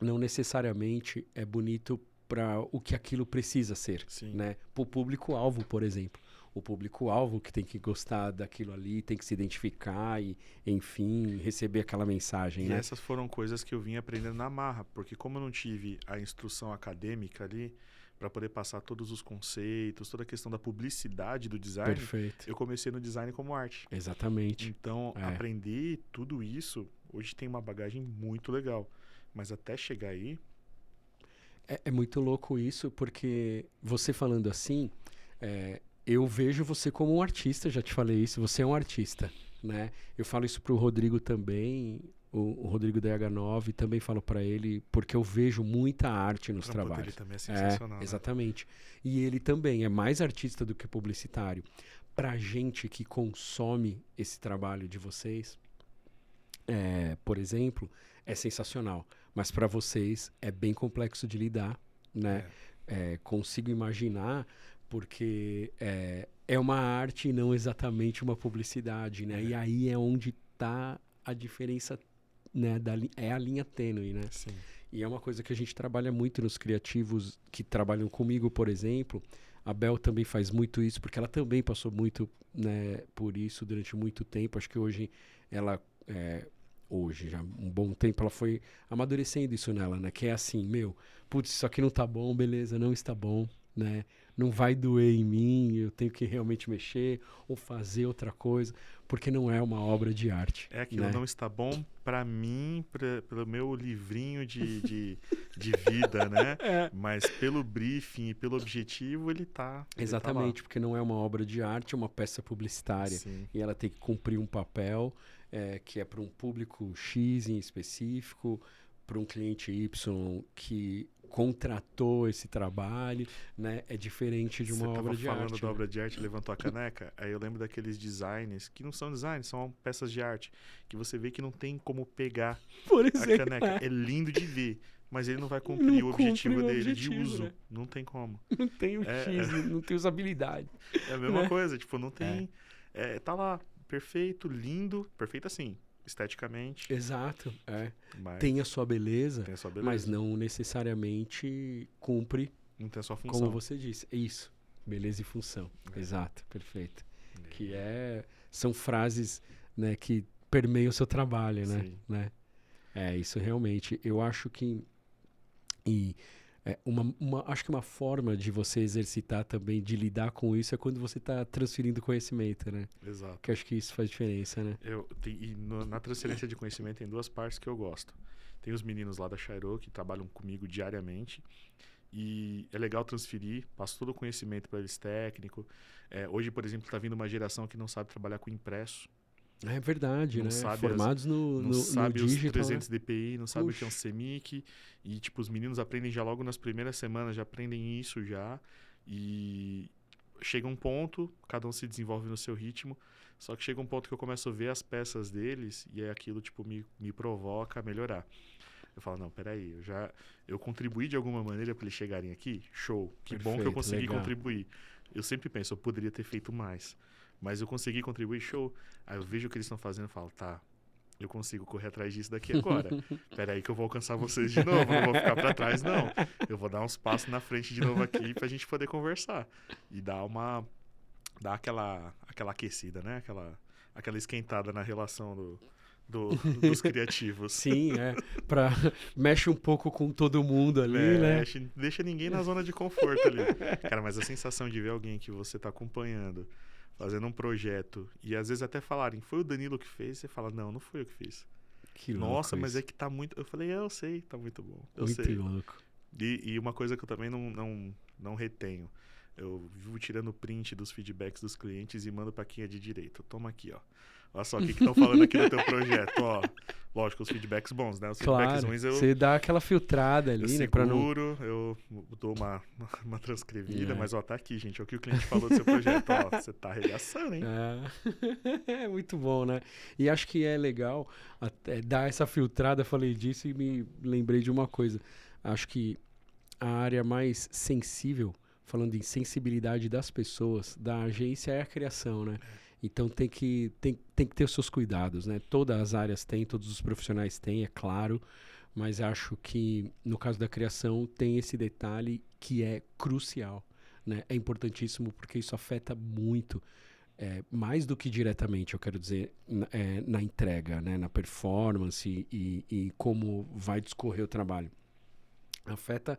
não necessariamente é bonito para o que aquilo precisa ser, né? Para o público-alvo, por exemplo. O público-alvo que tem que gostar daquilo ali, tem que se identificar e, enfim, receber aquela mensagem. E essas foram coisas que eu vim aprendendo na marra, porque como eu não tive a instrução acadêmica ali, para poder passar todos os conceitos, toda a questão da publicidade do design, Perfeito. Eu comecei no design como arte. Exatamente. Então, aprender tudo isso, hoje tem uma bagagem muito legal. Mas até chegar aí... É muito louco isso, porque você falando assim, eu vejo você como um artista, já te falei isso, você é um artista, né? Eu falo isso pro Rodrigo também, o Rodrigo DH9, também falo para ele, porque eu vejo muita arte nos O trampo trabalhos. dele também é sensacional, né? Exatamente. E ele também é mais artista do que publicitário. Pra gente que consome esse trabalho de vocês, por exemplo, é sensacional. Mas para vocês é bem complexo de lidar, né? Consigo imaginar, porque é uma arte e não exatamente uma publicidade, né? E aí é onde tá a diferença, né? É a linha tênue, né? Sim. E é uma coisa que a gente trabalha muito nos criativos que trabalham comigo, por exemplo. A Bel também faz muito isso, porque ela também passou muito, né, por isso durante muito tempo. Acho que hoje ela... hoje, já um bom tempo, ela foi amadurecendo isso nela, né? Que é assim, putz, isso aqui não tá bom, beleza, não está bom, né? Não vai doer em mim, eu tenho que realmente mexer ou fazer outra coisa, porque não é uma obra de arte. É aquilo, né? não está bom para mim, pelo meu livrinho de vida, né? Mas pelo briefing e pelo objetivo, ele tá Exatamente, porque não é uma obra de arte, é uma peça publicitária. Sim. E ela tem que cumprir um papel que é para um público X em específico, para um cliente Y que contratou esse trabalho, né? É diferente de uma obra de arte. Você estava falando da né? obra de arte, levantou a caneca, aí eu lembro daqueles designs, que não são designs, são peças de arte, que você vê que não tem como pegar Por a exemplo, caneca. É lindo de ver, mas ele não vai cumprir o objetivo dele de objetivo, uso. né? Não tem como. Não tem o X, não tem usabilidade. É a mesma né? coisa, tipo, não tem... tá lá, perfeito, lindo, perfeito assim, esteticamente. Exato, Mas tem a sua beleza, tem a sua beleza. mas não necessariamente cumpre, Não tem a sua função. como você disse. É isso, beleza e função. Exato, perfeito. Que são frases, né, que permeiam o seu trabalho, né? Sim. né? Isso realmente. Eu acho que acho que uma forma de você exercitar também, de lidar com isso, é quando você está transferindo conhecimento, né? Exato. Que eu acho que isso faz diferença, né? Na transferência de conhecimento tem duas partes que eu gosto. Tem os meninos lá da Chairo que trabalham comigo diariamente. E é legal transferir, passo todo o conhecimento para eles técnico. Hoje, por exemplo, está vindo uma geração que não sabe trabalhar com impresso. É verdade, não né? Sabe Formados não sabe no os digital, 300 dpi, não sabe o que é um Puxa. CMYK. E, tipo, os meninos aprendem já logo nas primeiras semanas, já aprendem isso já. E chega um ponto, cada um se desenvolve no seu ritmo. Só que chega um ponto que eu começo a ver as peças deles e aquilo, tipo, me provoca a melhorar. Eu falo, não, peraí, eu contribuí de alguma maneira para eles chegarem aqui? Show, que bom que eu consegui contribuir. Eu sempre penso, eu poderia ter feito mais. Mas eu consegui contribuir, show. Aí eu vejo o que eles estão fazendo e falo, tá, eu consigo correr atrás disso daqui agora. Peraí que eu vou alcançar vocês de novo, não vou ficar para trás, não. Eu vou dar uns passos na frente de novo aqui pra gente poder conversar. E dar aquela aquecida, né? Aquela esquentada na relação dos criativos. Sim, mexe um pouco com todo mundo ali, né? Deixa ninguém na zona de conforto ali. Cara, mas a sensação de ver alguém que você tá acompanhando, fazendo um projeto, e às vezes até falarem, foi o Danilo que fez, você fala, não foi eu que fiz. Que Nossa, mas isso. é que tá muito... Eu falei, eu sei, tá muito bom. Eu muito sei. louco. E uma coisa que eu também não retenho, eu vivo tirando print dos feedbacks dos clientes e mando pra quem é de direito. Toma aqui, ó. Olha só o que estão falando aqui no teu projeto, ó. Lógico, os feedbacks bons, né? Os feedbacks ruins você dá aquela filtrada ali, eu né? Seguro, eu dou uma transcrevida, mas ó, tá aqui, gente. É o que o cliente falou do seu projeto. Ó, você tá arregaçando, hein? É muito bom, né? E acho que é legal até dar essa filtrada, falei disso e me lembrei de uma coisa. Acho que a área mais sensível, falando em sensibilidade das pessoas, da agência é a criação, né? Então tem que ter os seus cuidados, né? Todas as áreas têm, todos os profissionais têm, é claro, mas acho que no caso da criação tem esse detalhe que é crucial, né? É importantíssimo porque isso afeta muito, mais do que diretamente, eu quero dizer, na entrega, né? Na performance e como vai discorrer o trabalho. Afeta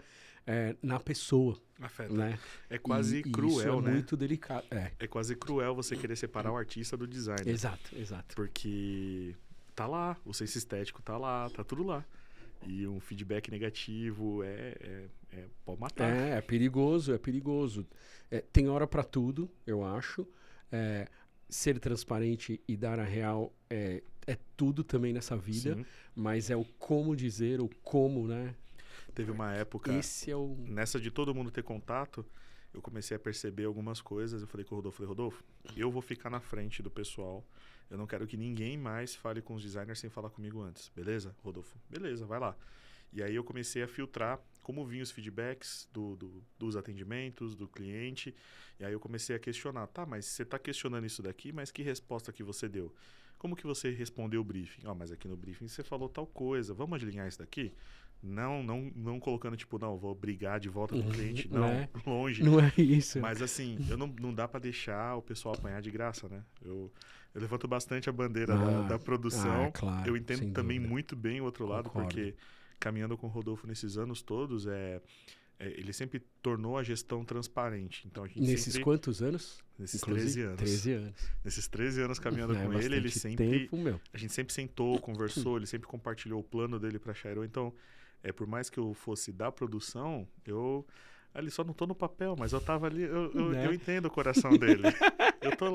na pessoa. Afeta. Né? É quase cruel, isso né? muito delicado. É quase cruel você querer separar o artista do designer. Exato. Porque tá lá, o senso estético tá lá, tá tudo lá. E um feedback negativo pode matar. É perigoso. Tem hora para tudo, eu acho. Ser transparente e dar a real é tudo também nessa vida, Sim. mas é o como dizer, o como, né? Teve uma época, Esse é o... nessa de todo mundo ter contato, eu comecei a perceber algumas coisas. Eu falei com o Rodolfo, Rodolfo, eu vou ficar na frente do pessoal. Eu não quero que ninguém mais fale com os designers sem falar comigo antes. Beleza, Rodolfo? Beleza, vai lá. E aí eu comecei a filtrar como vinham os feedbacks dos atendimentos, do cliente. E aí eu comecei a questionar. Tá, mas você está questionando isso daqui, mas que resposta que você deu? Como que você respondeu o briefing? Mas aqui no briefing você falou tal coisa. Vamos alinhar isso daqui? Não colocando, tipo, não, vou brigar de volta com o cliente. Não, longe. Não é isso. Mas assim, não dá para deixar o pessoal apanhar de graça, né? Eu levanto bastante a bandeira da produção. Claro, eu entendo também dúvida. muito bem o outro lado, Concordo. porque caminhando com o Rodolfo nesses anos todos, ele sempre tornou a gestão transparente. Então, a gente nesses sempre, quantos anos? Nesses Inclusive, 13 anos. 13 anos. Nesses 13 anos caminhando com ele sempre... Tempo, meu. A gente sempre sentou, conversou, ele sempre compartilhou o plano dele para a Chairo. Então, por mais que eu fosse da produção, eu ali só não tô no papel, mas eu tava ali, eu entendo o coração dele. eu tô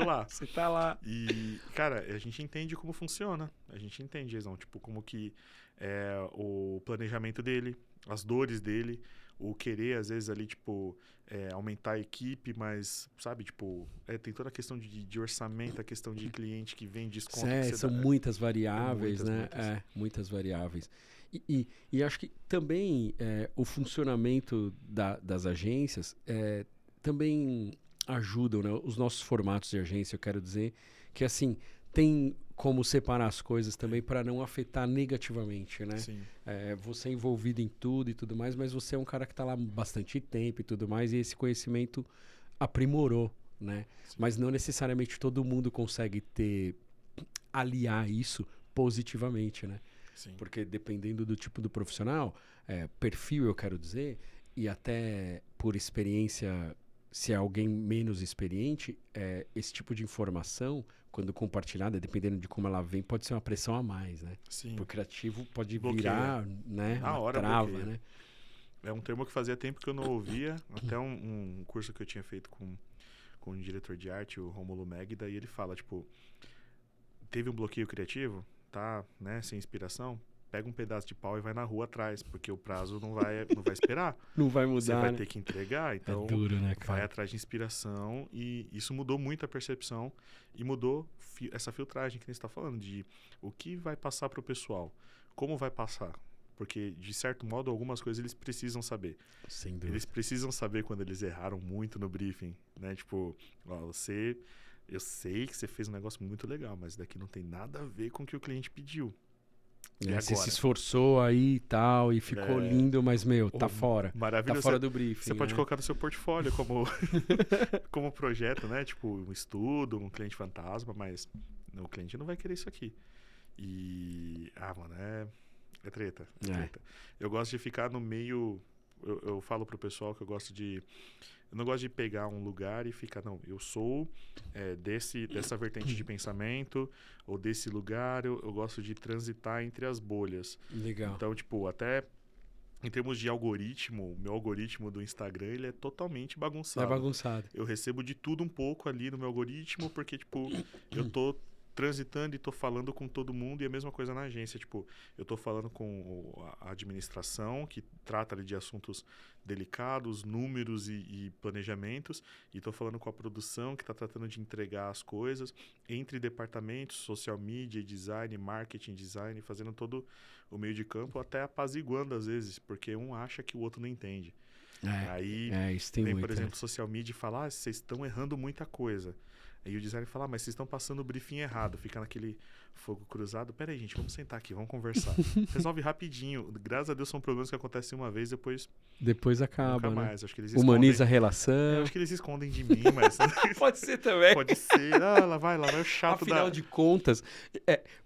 lá. Você tá lá. E, cara, a gente entende como funciona. A gente entende, Jason, tipo, como que é o planejamento dele, as dores dele, o querer, às vezes, ali, tipo, aumentar a equipe, mas, sabe, tipo, tem toda a questão de orçamento, a questão de cliente que vem, desconto. São muitas variáveis, né? Muitas variáveis. E acho que também o funcionamento das agências também ajudam, né? Os nossos formatos de agência, eu quero dizer, que assim, tem como separar as coisas também para não afetar negativamente, né? Sim. Você é envolvido em tudo e tudo mais, mas você é um cara que está lá há bastante tempo e tudo mais, e esse conhecimento aprimorou, né? Sim. Mas não necessariamente todo mundo consegue aliar isso positivamente, né? Sim. Porque dependendo do tipo do profissional, perfil eu quero dizer, e até por experiência, se é alguém menos experiente, esse tipo de informação, quando compartilhada, dependendo de como ela vem, pode ser uma pressão a mais, né? Sim. Pro criativo pode Bloqueia. virar, né, Na uma hora trava, bloqueia. né? É um termo que fazia tempo que eu não ouvia, até um curso que eu tinha feito com um diretor de arte, o Rômulo Meg, daí ele fala, tipo, teve um bloqueio criativo, tá, né, sem inspiração, pega um pedaço de pau e vai na rua atrás, porque o prazo não vai esperar. Não vai mudar, Você vai né? ter que entregar, então duro, né, cara? vai atrás de inspiração, e isso mudou muito a percepção e mudou essa filtragem que a gente está falando, de o que vai passar para o pessoal, como vai passar. Porque, de certo modo, algumas coisas eles precisam saber. Sem dúvida. Eles precisam saber quando eles erraram muito no briefing, né? Tipo, eu sei que você fez um negócio muito legal, mas daqui não tem nada a ver com o que o cliente pediu. Você se esforçou aí e tal, e ficou lindo, mas, tá fora. Maravilhoso. Tá fora do briefing. Você pode colocar no seu portfólio como projeto, né? Tipo, um estudo, um cliente fantasma, mas o cliente não vai querer isso aqui. E, mano, é treta. Eu gosto de ficar no meio. Eu falo pro pessoal que eu não gosto de pegar um lugar e ficar, não, eu sou dessa vertente de pensamento ou desse lugar, eu gosto de transitar entre as bolhas. Legal. Então, tipo, até em termos de algoritmo, o meu algoritmo do Instagram, ele é totalmente bagunçado. É bagunçado. Eu recebo de tudo um pouco ali no meu algoritmo, porque, tipo, eu tô transitando e tô falando com todo mundo, e a mesma coisa na agência, tipo, eu tô falando com a administração, que trata ali de assuntos delicados, números e planejamentos, e tô falando com a produção, que tá tratando de entregar as coisas, entre departamentos, social media, design, marketing, design, fazendo todo o meio de campo, até apaziguando às vezes, porque um acha que o outro não entende. Aí isso tem vem, muito, por exemplo, social media e fala, vocês estão errando muita coisa. Aí o designer fala, mas vocês estão passando o briefing errado. Fica naquele fogo cruzado. Pera aí, gente, vamos sentar aqui, vamos conversar. Resolve rapidinho. Graças a Deus são problemas que acontecem uma vez, depois acaba, nunca né? mais. Acho que eles humaniza a relação. Acho que eles escondem de mim, mas... Pode ser também. Pode ser. Lá vai o chato. Afinal de contas,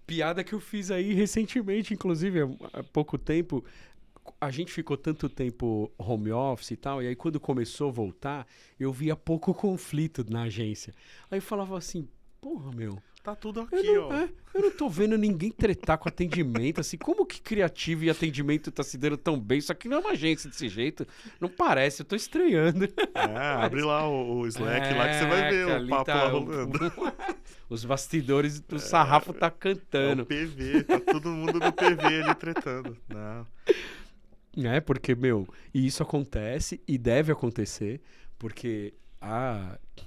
piada que eu fiz aí recentemente, inclusive, há pouco tempo. A gente ficou tanto tempo home office e tal, e aí quando começou a voltar, eu via pouco conflito na agência. Aí eu falava assim, porra, meu, Tá tudo aqui, ó. Eu não tô vendo ninguém tretar com atendimento, assim, como que criativo e atendimento tá se dando tão bem? Isso aqui não é uma agência desse jeito, não parece, eu tô estranhando. Abre lá o Slack lá que você vai ver o papo lá rolando. Os bastidores do sarrafo tá É cantando. o PV, tá todo mundo no PV ali tretando. Não. Porque, e isso acontece e deve acontecer, porque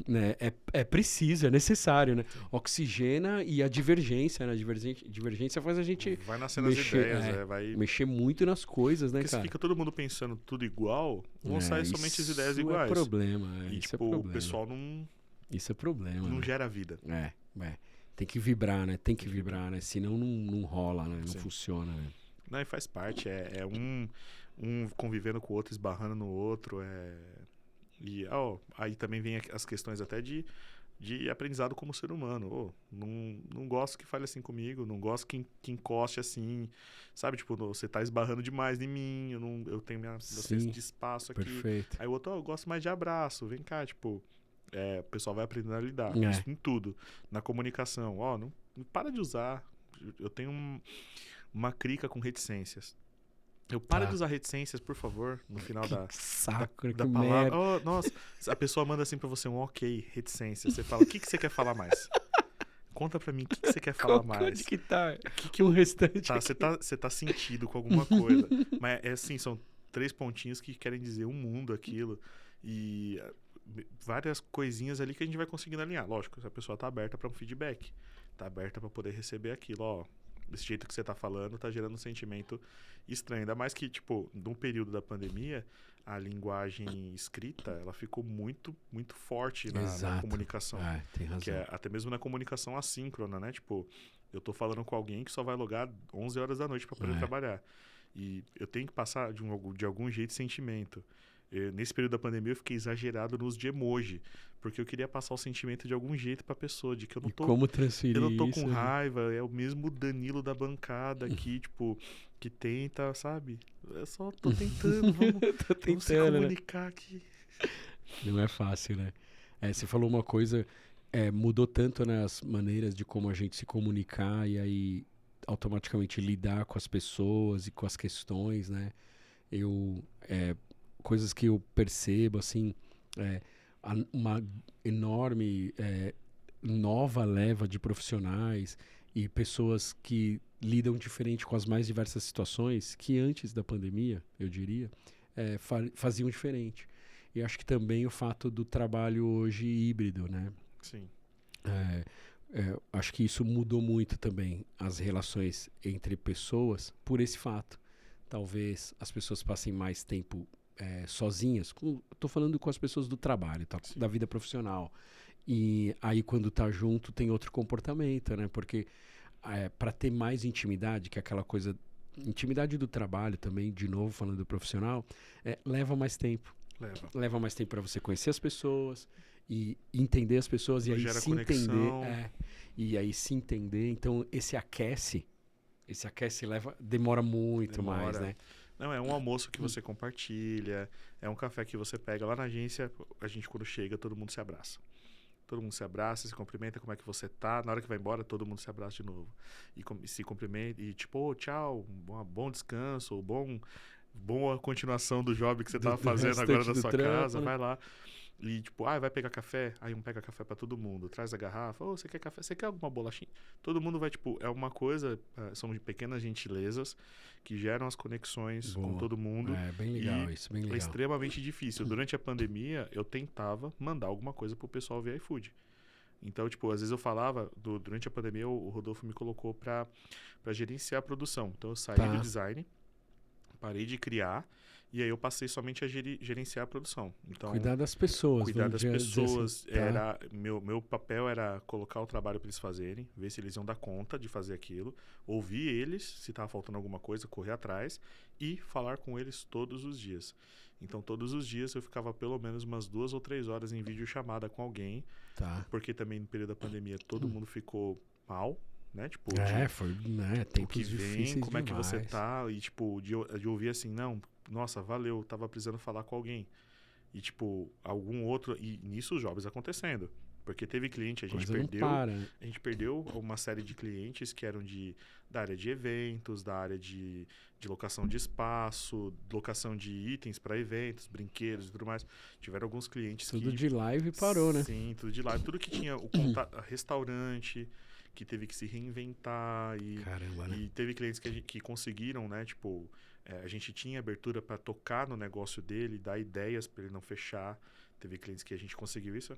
né, é preciso, é necessário, né? Oxigena e a divergência, né? A divergência faz a gente vai nascendo as ideias, vai mexer muito nas coisas, né, porque cara? se fica todo mundo pensando tudo igual, vão sair somente as ideias iguais. Isso é problema, e isso tipo, é problema. o pessoal não... Isso é problema, não né? gera vida. Tem que vibrar, né? Tem que vibrar, né? Senão não rola, né? Não Sim. funciona, né? Não, e faz parte, é um convivendo com o outro, esbarrando no outro, E aí também vem as questões até de aprendizado como ser humano. Não gosto que fale assim comigo, não gosto que encoste assim, sabe? Tipo, você tá esbarrando demais em mim, eu tenho meu senso de espaço aqui. Perfeito. Aí o outro, eu gosto mais de abraço, vem cá, tipo... o pessoal vai aprendendo a lidar. Isso em tudo. Na comunicação, não para de usar. Eu tenho uma crica com reticências. Para de usar reticências, por favor, no final da palavra. Nossa, a pessoa manda assim pra você um ok, reticência. Você fala, o que você quer falar mais? Conta pra mim, o que você quer falar mais? Onde que tá? Que o restante você tá sentido com alguma coisa. Mas assim, são 3 pontinhos que querem dizer um mundo aquilo. E várias coisinhas ali que a gente vai conseguindo alinhar. Lógico, a pessoa tá aberta pra um feedback. Tá aberta pra poder receber aquilo, desse jeito que você tá falando, tá gerando um sentimento estranho. Ainda mais que, tipo, no período da pandemia, a linguagem escrita, ela ficou muito, muito forte na comunicação. Tem razão. Que até mesmo na comunicação assíncrona, né? Tipo, eu tô falando com alguém que só vai logar 11 horas da noite pra poder trabalhar. E eu tenho que passar de algum jeito sentimento. Nesse período da pandemia eu fiquei exagerado no uso de emoji, porque eu queria passar o sentimento de algum jeito pra pessoa, de que eu não tô, como transferir eu não tô isso, com raiva, é o mesmo Danilo da bancada aqui, tipo, que tenta, sabe? Eu só tô tentando, vamos se comunicar aqui. Não é fácil, né? Você falou uma coisa, mudou tanto nas maneiras de como a gente se comunicar e aí automaticamente lidar com as pessoas e com as questões, né? Coisas que eu percebo, assim, uma enorme nova leva de profissionais e pessoas que lidam diferente com as mais diversas situações que antes da pandemia, eu diria, faziam diferente. E acho que também o fato do trabalho hoje híbrido, né? Sim. Acho que isso mudou muito também as relações entre pessoas por esse fato. Talvez as pessoas passem mais tempo sozinhas. Estou falando com as pessoas do trabalho, tá? Da vida profissional. E aí quando tá junto tem outro comportamento, né? Porque para ter mais intimidade, que é aquela coisa... Intimidade do trabalho também, de novo falando do profissional, leva mais tempo. Leva mais tempo para você conhecer as pessoas e entender as pessoas e aí se entender. E aí se entender. Então esse aquece demora muito mais, né? Não, é um almoço que você compartilha, é um café que você pega lá na agência, a gente quando chega, todo mundo se abraça. Todo mundo se abraça, se cumprimenta, como é que você tá. Na hora que vai embora, todo mundo se abraça de novo. E se cumprimenta, e tipo, tchau, bom descanso, boa continuação do job que você tava fazendo agora da sua casa, vai lá. E tipo, vai pegar café? Aí pega café pra todo mundo, traz a garrafa, você quer café? Você quer alguma bolachinha? Todo mundo vai, tipo, é uma coisa, são pequenas gentilezas que geram as conexões com todo mundo. Bem legal isso, bem legal. É extremamente difícil. Durante a pandemia, eu tentava mandar alguma coisa pro pessoal via iFood. Então, tipo, às vezes eu falava, durante a pandemia, o Rodolfo me colocou pra gerenciar a produção. Então, eu saí do design, parei de criar, e aí eu passei somente a gerenciar a produção. Então, cuidar das pessoas. Cuidar das pessoas. Assim, meu papel era colocar o trabalho para eles fazerem, ver se eles iam dar conta de fazer aquilo, ouvir eles, se estava faltando alguma coisa, correr atrás e falar com eles todos os dias. Então, todos os dias eu ficava pelo menos umas 2 ou 3 horas em videochamada com alguém, porque também no período da pandemia todo mundo ficou mal, né? Tipo, foi, né? Tempos difíceis como demais. é que você tá? E, tipo, de ouvir assim, não, nossa, valeu, tava precisando falar com alguém. E, tipo, algum outro... E nisso os jobs acontecendo. Porque teve cliente, Coisa não para, né? a gente perdeu uma série de clientes que eram da área de eventos, da área de locação de espaço, locação de itens para eventos, brinquedos e tudo mais. Tiveram alguns clientes Tudo que... de live parou, né? Sim, tudo de live. Tudo que tinha restaurante, que teve que se reinventar. Caramba, né? E teve clientes que conseguiram, né? Tipo, a gente tinha abertura para tocar no negócio dele, dar ideias para ele não fechar. Teve clientes que a gente conseguiu isso.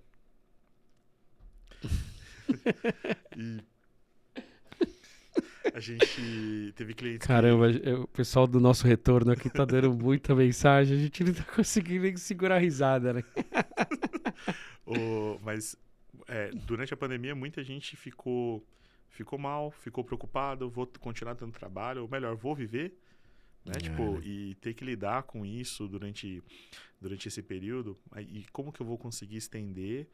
E a gente teve clientes Caramba, o pessoal do nosso retorno aqui tá dando muita mensagem, a gente não tá conseguindo nem segurar a risada, né? Mas durante a pandemia muita gente ficou mal, ficou preocupado, vou continuar tendo trabalho, ou melhor, vou viver, né? Tipo, e ter que lidar com isso durante esse período, e como que eu vou conseguir estender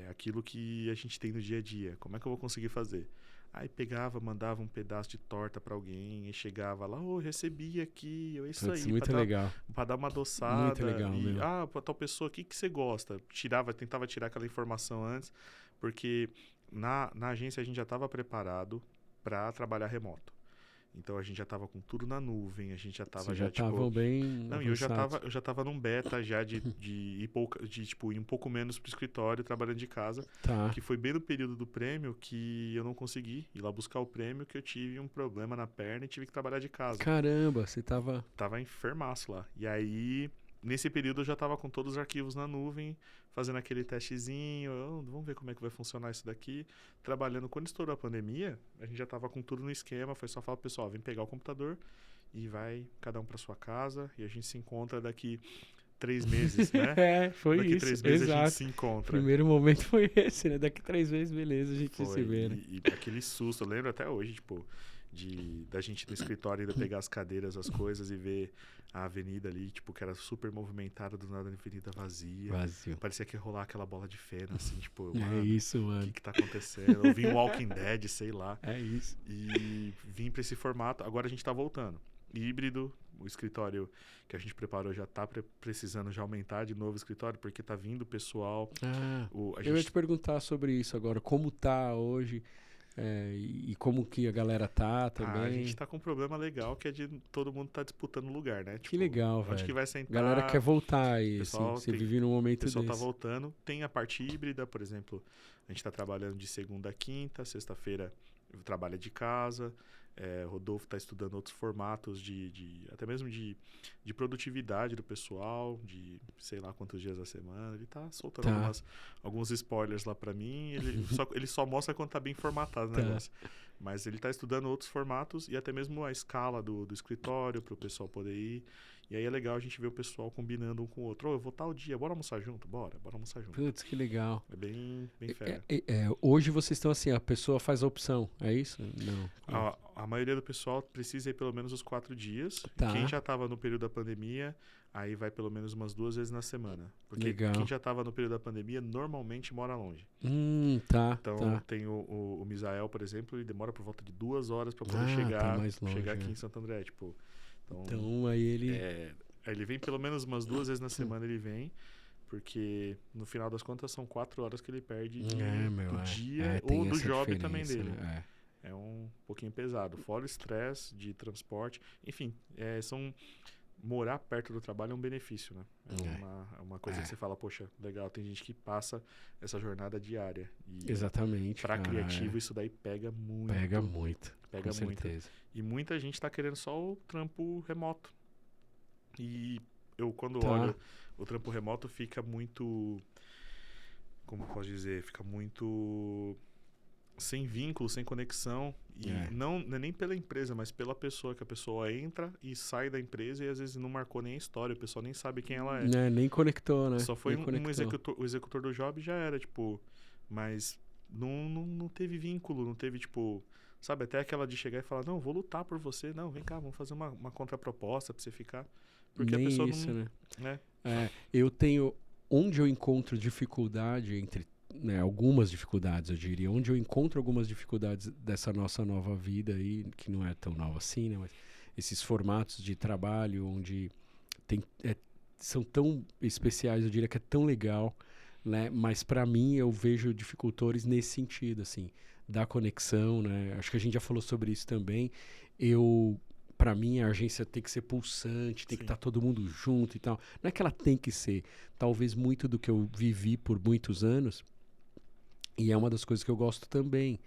aquilo que a gente tem no dia a dia? Como é que eu vou conseguir fazer? Aí pegava, mandava um pedaço de torta para alguém e chegava lá, recebi aqui, é isso aí, muito legal. Para dar uma adoçada. Muito legal, e, meu. para tal pessoa, o que você gosta? Tentava tirar aquela informação antes, porque na agência a gente já estava preparado para trabalhar remoto. Então a gente já estava com tudo na nuvem, a gente já estava já estavam bem não, e eu já tava num beta já de ir um pouco menos pro escritório, trabalhando de casa. Tá. Que foi bem no período do prêmio que eu não consegui ir lá buscar o prêmio, que eu tive um problema na perna e tive que trabalhar de casa. Caramba, você tava... Tava enfermaço lá. E aí, nesse período eu já tava com todos os arquivos na nuvem, fazendo aquele testezinho, vamos ver como é que vai funcionar isso daqui. Trabalhando, quando estourou a pandemia, a gente já tava com tudo no esquema, foi só falar pro pessoal, vem pegar o computador e vai cada um para sua casa e a gente se encontra daqui 3 meses, né? Foi daqui isso, 3 meses exato. A gente se encontra. O primeiro momento foi esse, né? Daqui 3 meses, beleza, a gente se vê, né? E aquele susto, eu lembro até hoje, tipo, da gente no escritório ainda pegar as cadeiras, as coisas e ver a avenida ali, tipo, que era super movimentada, do nada a avenida vazia. Vazio. Parecia que ia rolar aquela bola de feno, assim, tipo, mano, isso, mano. O que tá acontecendo? Eu vi um Walking Dead, sei lá. É isso. E vim pra esse formato, agora a gente tá voltando. Híbrido, o escritório que a gente preparou já tá precisando já aumentar de novo o escritório, porque tá vindo o pessoal. Eu ia te perguntar sobre isso agora, como tá hoje e como que a galera tá também. A gente tá com um problema legal que é de todo mundo tá disputando lugar, né? Que legal, velho. Onde que vai sentar? A galera quer voltar aí, assim, você vive num momento desse. O pessoal tá voltando. Tem a parte híbrida, por exemplo, a gente tá trabalhando de segunda a quinta, sexta-feira trabalha de casa. Rodolfo está estudando outros formatos até mesmo de produtividade do pessoal, de sei lá quantos dias da semana. Ele tá soltando alguns spoilers lá para mim. Ele só mostra quando tá bem formatado o negócio. Mas ele tá estudando outros formatos e até mesmo a escala do escritório para o pessoal poder ir. E aí é legal a gente ver o pessoal combinando um com o outro. Eu vou tal dia, bora almoçar junto? Bora almoçar junto. Putz, que legal. É bem fera. Hoje vocês estão assim, a pessoa faz a opção, é isso? Não. A maioria do pessoal precisa ir pelo menos os 4 dias. Tá. Quem já estava no período da pandemia, aí vai pelo menos umas 2 vezes na semana. Porque legal. Quem já estava no período da pandemia normalmente mora longe. Tá. Então tem o Misael, por exemplo, ele demora por volta de 2 horas para poder chegar aqui em Santo André. Tipo, então aí ele... ele vem pelo menos umas 2 vezes na semana, ele vem. Porque no final das contas são 4 horas que ele perde do dia ou do job também dele. Né? É um pouquinho pesado. Fora o estresse de transporte. Enfim, morar perto do trabalho é um benefício, né? É uma coisa que você fala, poxa, legal, tem gente que passa essa jornada diária. E exatamente. Para criativo, isso daí pega muito. Pega muito. Pega com muito. Certeza. E muita gente tá querendo só o trampo remoto. E eu, quando olho o trampo remoto, fica muito... Como posso dizer? Fica muito... sem vínculo, sem conexão. E não é nem pela empresa, mas pela pessoa, que a pessoa entra e sai da empresa e às vezes não marcou nem a história, o pessoal nem sabe quem ela é. Nem conectou, né? Só foi o executor do job, já era, tipo... Mas não teve vínculo, não teve, tipo... Sabe, até aquela de chegar e falar, não, vou lutar por você, não, vem cá, vamos fazer uma contraproposta pra você ficar. Porque nem a pessoa isso, não... né? Eu tenho... Onde eu encontro dificuldade entre... algumas dificuldades, eu diria. Onde eu encontro algumas dificuldades dessa nossa nova vida aí, que não é tão nova assim, né? Mas esses formatos de trabalho onde são tão especiais, eu diria que é tão legal. né? Mas para mim eu vejo dificultores nesse sentido, assim, da conexão, né? Acho que a gente já falou sobre isso também. Para mim a agência tem que ser pulsante, tem que Sim. estar todo mundo junto e tal. Não é que ela tem que ser, talvez muito do que eu vivi por muitos anos, e é uma das coisas que eu gosto também.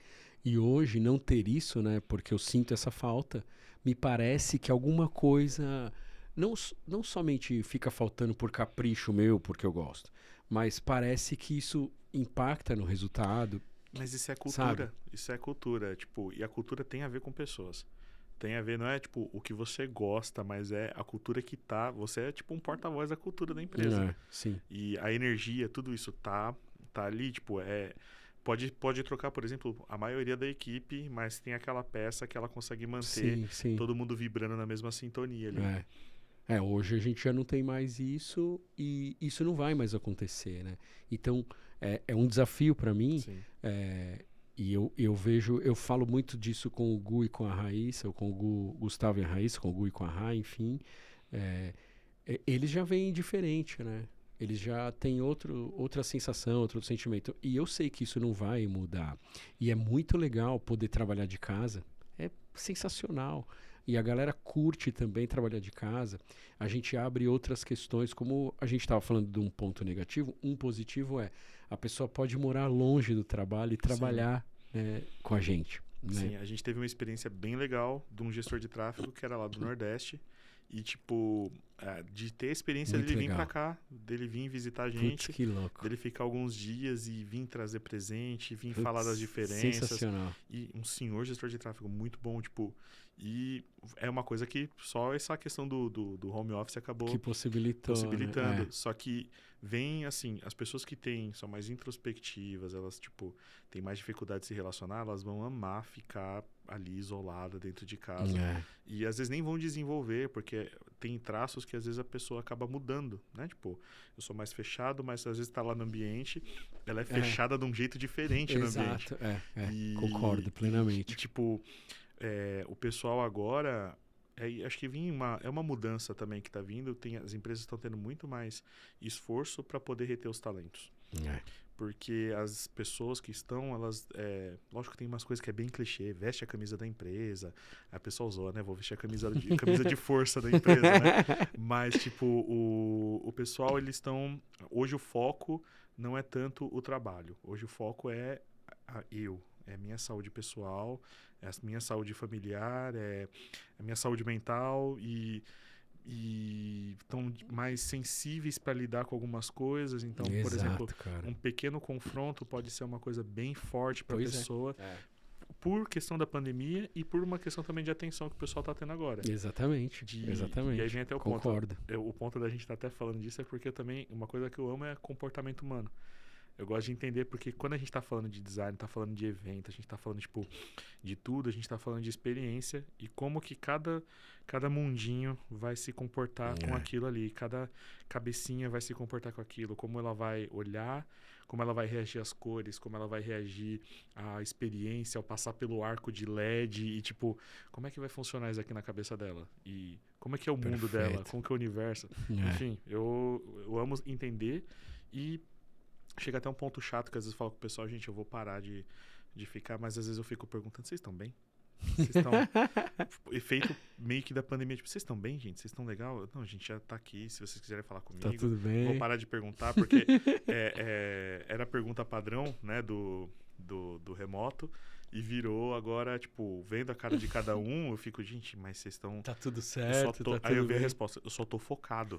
E hoje não ter isso, né? Porque eu sinto essa falta, me parece que alguma coisa não somente fica faltando por capricho meu, porque eu gosto, mas parece que isso impacta no resultado, Mas isso é sabe? cultura. Isso é cultura. Tipo, e a cultura tem a ver com pessoas. Tem a ver, não é tipo o que você gosta, mas é a cultura que tá. Você é tipo um porta-voz da cultura da empresa. É, sim. E a energia, tudo isso tá ali, tipo, pode trocar, por exemplo, a maioria da equipe, mas tem aquela peça que ela consegue manter Sim, sim. todo mundo vibrando na mesma sintonia ali. Hoje a gente já não tem mais isso e isso não vai mais acontecer, né? Então, é um desafio para mim, Sim. e eu vejo, eu falo muito disso com o Gu e com a Raíssa, ou com o Gustavo e a Raíssa, com o Gu e com a Rai, enfim. Eles já vêm diferente, né? Eles já têm outra sensação, outro sentimento. E eu sei que isso não vai mudar. E é muito legal poder trabalhar de casa. É sensacional. E a galera curte também trabalhar de casa. A gente abre outras questões, como a gente estava falando de um ponto negativo, um positivo é a pessoa pode morar longe do trabalho e Sim. trabalhar, né, com a gente. Né? Sim, a gente teve uma experiência bem legal de um gestor de tráfego que era lá do Nordeste. E, tipo, de ter a experiência Muito dele vir pra legal. cá, dele vir visitar a Putz, gente, que louco. dele ficar alguns dias e vir trazer presente, vir falar das Putz, diferenças. sensacional. E um senhor gestor de tráfego muito bom, tipo. E é uma coisa que só essa questão do home office Que acabou possibilitou, possibilitando. né? Só que vem, assim, as pessoas que são mais introspectivas, elas, tipo, têm mais dificuldade de se relacionar, elas vão amar ficar ali isolada dentro de casa. É. E às vezes nem vão desenvolver, porque tem traços que às vezes a pessoa acaba mudando, né? Tipo, eu sou mais fechado, mas às vezes tá lá no ambiente, ela é fechada de um jeito diferente no ambiente. Exato, concordo E, plenamente. tipo, o pessoal agora, acho que é uma mudança também que está vindo. As empresas estão tendo muito mais esforço para poder reter os talentos. Porque as pessoas que estão, elas. Lógico que tem umas coisas que é bem clichê, veste a camisa da empresa. A pessoa usou, né? Vou vestir a camisa de força da empresa, né? Mas, tipo, o pessoal, eles estão. Hoje o foco não é tanto o trabalho. Hoje o foco é é a minha saúde pessoal, é a minha saúde familiar, é a minha saúde mental e estão mais sensíveis para lidar com algumas coisas. Então, por exemplo, Exato, cara. um pequeno confronto pode ser uma coisa bem forte para a Pois pessoa, por questão da pandemia e por uma questão também de atenção que o pessoal está tendo agora. Exatamente. E aí vem até o Concordo. ponto. O ponto da gente estar até falando disso é porque também uma coisa que eu amo é comportamento humano. Eu gosto de entender porque quando a gente está falando de design, está falando de evento, a gente está falando tipo de tudo, a gente está falando de experiência e como que cada mundinho vai se comportar com aquilo ali, cada cabecinha vai se comportar com aquilo, como ela vai olhar, como ela vai reagir às cores, como ela vai reagir à experiência, ao passar pelo arco de LED e tipo, como é que vai funcionar isso aqui na cabeça dela? E como é que é o mundo dela? Como que é o universo? Enfim, eu amo entender e chega até um ponto chato que às vezes eu falo com o pessoal, gente, eu vou parar de ficar, mas às vezes eu fico perguntando, vocês estão bem? Vocês estão... Efeito meio que da pandemia, tipo, vocês estão bem, gente? Vocês estão legal? Não, a gente já tá aqui, se vocês quiserem falar comigo. Tá tudo bem. Vou parar de perguntar, porque era a pergunta padrão, né, do remoto. E virou agora, tipo, vendo a cara de cada um, eu fico, gente, mas vocês estão... Tá tudo certo, tá Aí eu tudo vi a bem. resposta, eu só tô focado.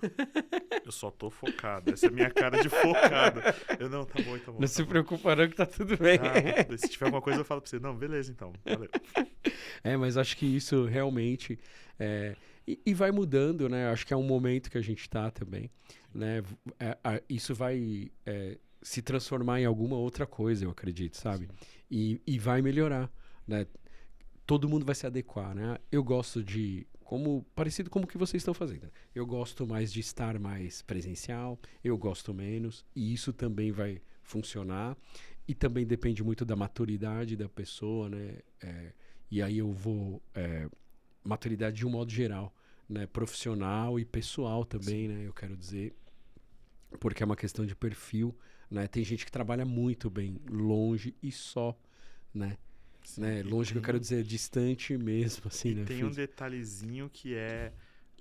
Eu só tô focado. Essa é a minha cara de focado. Eu, não, tá bom, tá bom. Não se preocupa não que tá tudo bem. Se tiver alguma coisa eu falo pra você. Não, beleza então, valeu. Mas acho que isso realmente... E vai mudando, né? Acho que é um momento que a gente tá também, né? Isso vai... se transformar em alguma outra coisa, eu acredito, sabe? E vai melhorar, né? Todo mundo vai se adequar, né? Eu gosto parecido com o que vocês estão fazendo. Eu gosto mais de estar mais presencial, eu gosto menos, e isso também vai funcionar. E também depende muito da maturidade da pessoa, né? E aí eu vou... maturidade de um modo geral, né? Profissional e pessoal também, né? Eu quero dizer, porque é uma questão de perfil, né? Tem gente que trabalha muito bem longe e só, né? Sim, Né? Longe que eu quero dizer distante mesmo, assim, e né? tem um detalhezinho que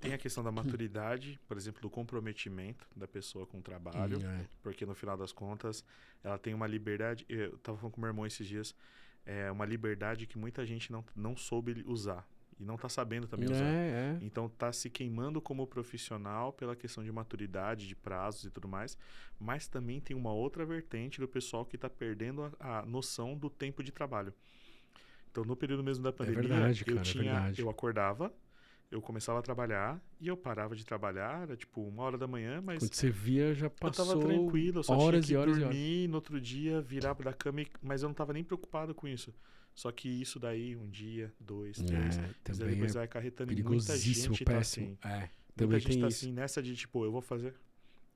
tem a questão da maturidade, por exemplo, do comprometimento da pessoa com o trabalho, porque no final das contas ela tem uma liberdade. Eu tava falando com meu irmão esses dias, é uma liberdade que muita gente não soube usar e não tá sabendo também usar. Então tá se queimando como profissional pela questão de maturidade, de prazos e tudo mais, mas também tem uma outra vertente do pessoal que tá perdendo a noção do tempo de trabalho. Então, no período mesmo da pandemia, verdade, cara, eu acordava, eu começava a trabalhar e eu parava de trabalhar, era tipo 1h da manhã, mas quando você via, já passou eu tava tranquilo, eu só horas tinha e que horas dormir, no outro dia virar da cama, mas eu não tava nem preocupado com isso. Só que isso daí, 1 dia, 2, 3, mas aí depois vai acarretando e muita gente tá assim. Muita gente tá assim, nessa de tipo, eu vou fazer...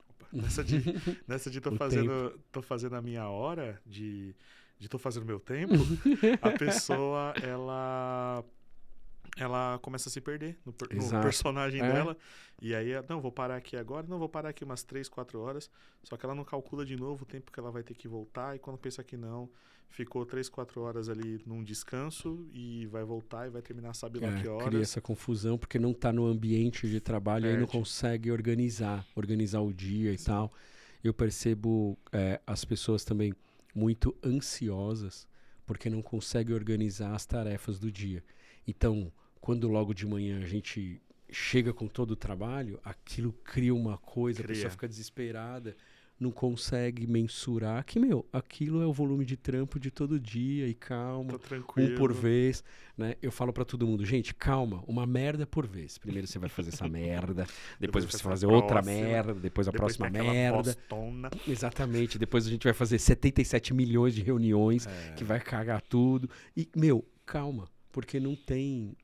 Opa, nessa de tô fazendo a minha hora, de tô fazendo meu tempo, a pessoa, ela começa a se perder no personagem dela. E aí, não, vou parar aqui agora. Não, vou parar aqui umas 3, 4 horas. Só que ela não calcula de novo o tempo que ela vai ter que voltar. E quando pensa que não, ficou 3, 4 horas ali num descanso e vai voltar e vai terminar sabe lá que horas. Cria essa confusão porque não está no ambiente de trabalho e aí não consegue organizar o dia e tal. Eu percebo as pessoas também muito ansiosas porque não conseguem organizar as tarefas do dia. Então, quando logo de manhã a gente chega com todo o trabalho, aquilo cria uma coisa, a pessoa fica desesperada, não consegue mensurar que, aquilo é o volume de trampo de todo dia e calma, um por vez, né? Eu falo pra todo mundo, gente, calma, uma merda por vez. Primeiro você vai fazer essa merda, depois você vai fazer outra merda, depois a próxima merda. Postona. Exatamente, depois a gente vai fazer 77 milhões de reuniões que vai cagar tudo. E, calma, porque não tem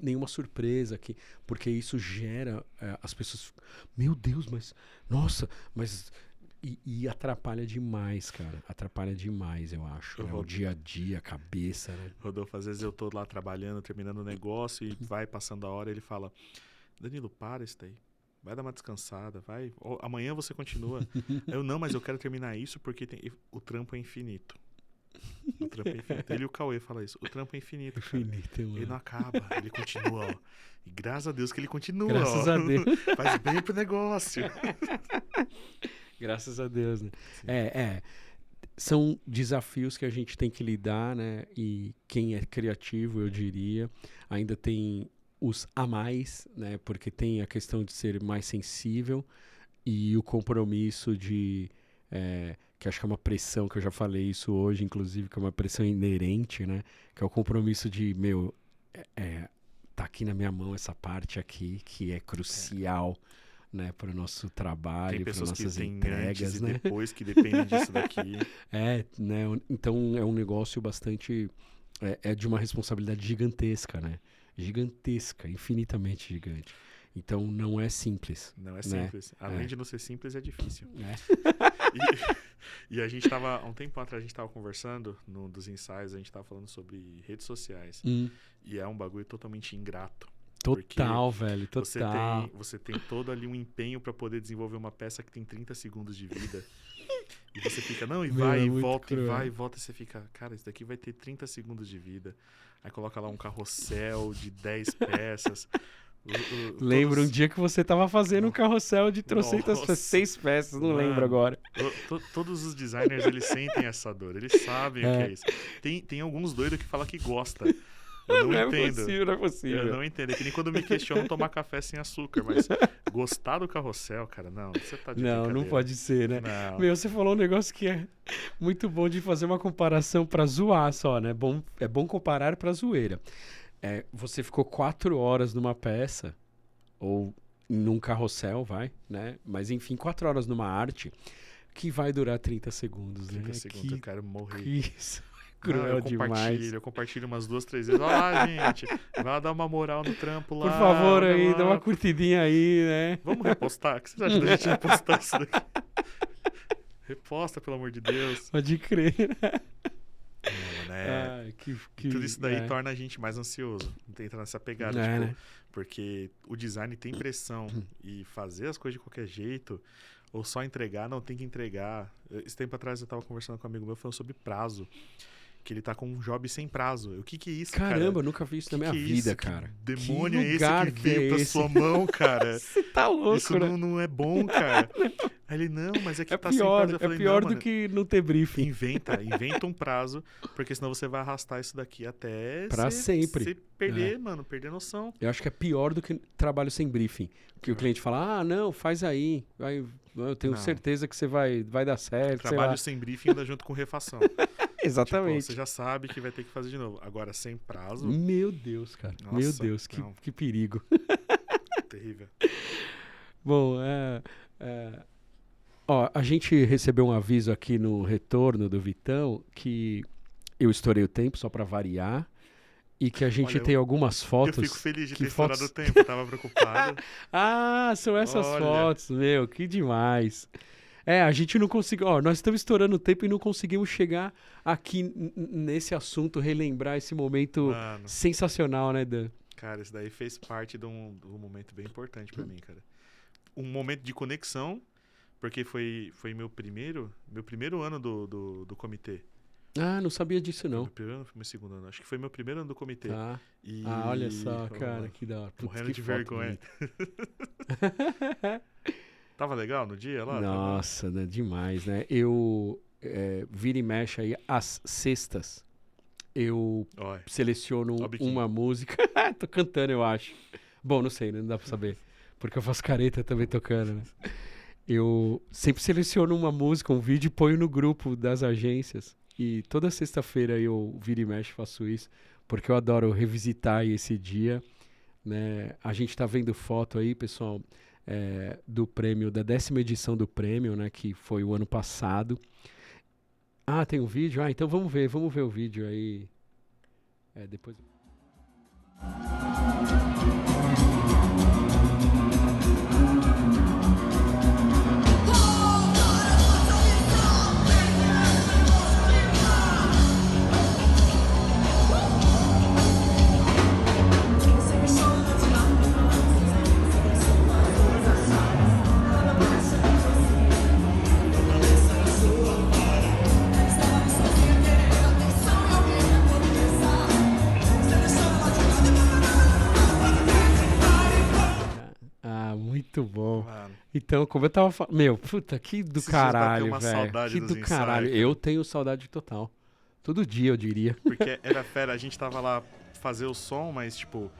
nenhuma surpresa aqui, porque isso gera as pessoas, meu Deus, mas nossa, mas e atrapalha demais, cara, atrapalha demais, eu acho, o dia a dia, a cabeça, né? Rodolfo, às vezes eu tô lá trabalhando, terminando o negócio e vai passando a hora, ele fala, Danilo, para isso daí, vai dar uma descansada, vai, amanhã você continua. Eu não, mas eu quero terminar isso porque o trampo é infinito. O trampo é infinito. Ele e o Cauê falam isso. O trampo é infinito, cara. Ele não acaba, ele continua, ó. E graças a Deus que ele continua, graças a Deus. Faz bem pro negócio. Graças a Deus, né? São desafios que a gente tem que lidar, né? E quem é criativo, eu diria, ainda tem os a mais, né? Porque tem a questão de ser mais sensível e o compromisso de... que acho que é uma pressão, que eu já falei isso hoje, inclusive, que é uma pressão inerente, né? Que é o compromisso de, tá aqui na minha mão essa parte aqui, que é crucial, né? Para o nosso trabalho, para nossas entregas, né? E depois que dependem disso daqui. Né? Então é um negócio bastante... É de uma responsabilidade gigantesca, né? Gigantesca, infinitamente gigante. Então não é simples. Não é simples. Além de não ser simples, é difícil. E a gente tava, há um tempo atrás, a gente tava conversando, num dos ensaios, a gente tava falando sobre redes sociais. E é um bagulho totalmente ingrato. Total, velho, total. Você tem todo ali um empenho pra poder desenvolver uma peça que tem 30 segundos de vida. E você fica, vai e volta, e vai e volta. E você fica, cara, isso daqui vai ter 30 segundos de vida. Aí coloca lá um carrossel de 10 peças. Lembro um dia que você tava fazendo um carrossel de 6 peças, não lembro agora. Todos os designers, eles sentem essa dor, eles sabem o que é isso. Tem alguns doidos que falam que gosta. Eu não entendo. Não é possível. Eu não entendo. É que nem quando me questionam tomar café sem açúcar, mas gostar do carrossel, cara, não, você tá de brincadeira. Não pode ser, né? Não. Você falou um negócio que é muito bom de fazer uma comparação pra zoar só, né? É bom comparar pra zoeira. Você ficou 4 horas numa peça, ou num carrossel, né? Mas enfim, 4 horas numa arte que vai durar 30 segundos, 30 né? segundos, eu quero morrer. Isso é cruel demais. Eu compartilho umas 2, 3 vezes. Olha lá, gente, vai lá dar uma moral no trampo lá. Por favor, aí, dá uma curtidinha aí, né? Vamos repostar? O que vocês acham da gente repostar isso daqui? Reposta, pelo amor de Deus. Pode crer. Tudo isso daí torna a gente mais ansioso. Entra nessa pegada, né? Porque o design tem pressão e fazer as coisas de qualquer jeito, ou só entregar, não, tem que entregar. Esse tempo atrás eu tava conversando com um amigo meu falando sobre prazo, que ele tá com um job sem prazo. O que é isso, cara? Caramba, eu nunca vi isso na minha vida, cara. Que demônio que é lugar esse que veio pra esse? sua mão, cara? Você tá louco, isso né? não é bom, cara. Aí ele, não, mas é que tá sem pior, prazo. Eu falei, pior não, do mano, que não ter briefing. inventa um prazo, porque senão você vai arrastar isso daqui até Pra sempre. você perder, mano, perder noção. Eu acho que é pior do que trabalho sem briefing. Que o cliente fala, não, faz aí. Eu tenho certeza que você vai dar certo. Trabalho sem briefing anda junto com refação. Exatamente. Tipo, você já sabe que vai ter que fazer de novo. Agora, sem prazo... Meu Deus, cara. Nossa, meu Deus, que perigo. Terrível. Bom, ó, a gente recebeu um aviso aqui no retorno do Vitão que eu estourei o tempo só para variar e que a gente tem algumas fotos. Eu fico feliz de ter estourado o tempo, eu tava preocupado. São essas fotos, meu, que demais. A gente não conseguiu, nós estamos estourando o tempo e não conseguimos chegar aqui nesse assunto, relembrar esse momento sensacional, né, Dan? Cara, isso daí fez parte de um momento bem importante pra mim, cara. Um momento de conexão, porque foi meu primeiro ano do comitê. Não sabia disso, não. Meu primeiro ano, foi meu segundo ano. Acho que foi meu primeiro ano do comitê. Olha só, cara, que da hora. Morrendo de vergonha. Tava legal no dia lá? Nossa, né, demais, né? Eu vira e mexe aí às sextas. Eu seleciono uma música. Tô cantando, eu acho. Bom, não sei, não dá pra saber. Porque eu faço careta também tocando, né? Eu sempre seleciono uma música, um vídeo e ponho no grupo das agências. E toda sexta-feira eu vira e mexe faço isso. Porque eu adoro revisitar esse dia, né? A gente tá vendo foto aí, pessoal, do prêmio, da 10ª edição do prêmio, né? Que foi o ano passado. Tem um vídeo? Então vamos ver o vídeo aí. Depois... Muito bom. Mano. Então, como eu tava falando... Meu, puta, que do caralho, velho. Que do caralho. Eu tenho saudade total. Todo dia, eu diria. Porque era fera, a gente tava lá fazer o som, mas, tipo...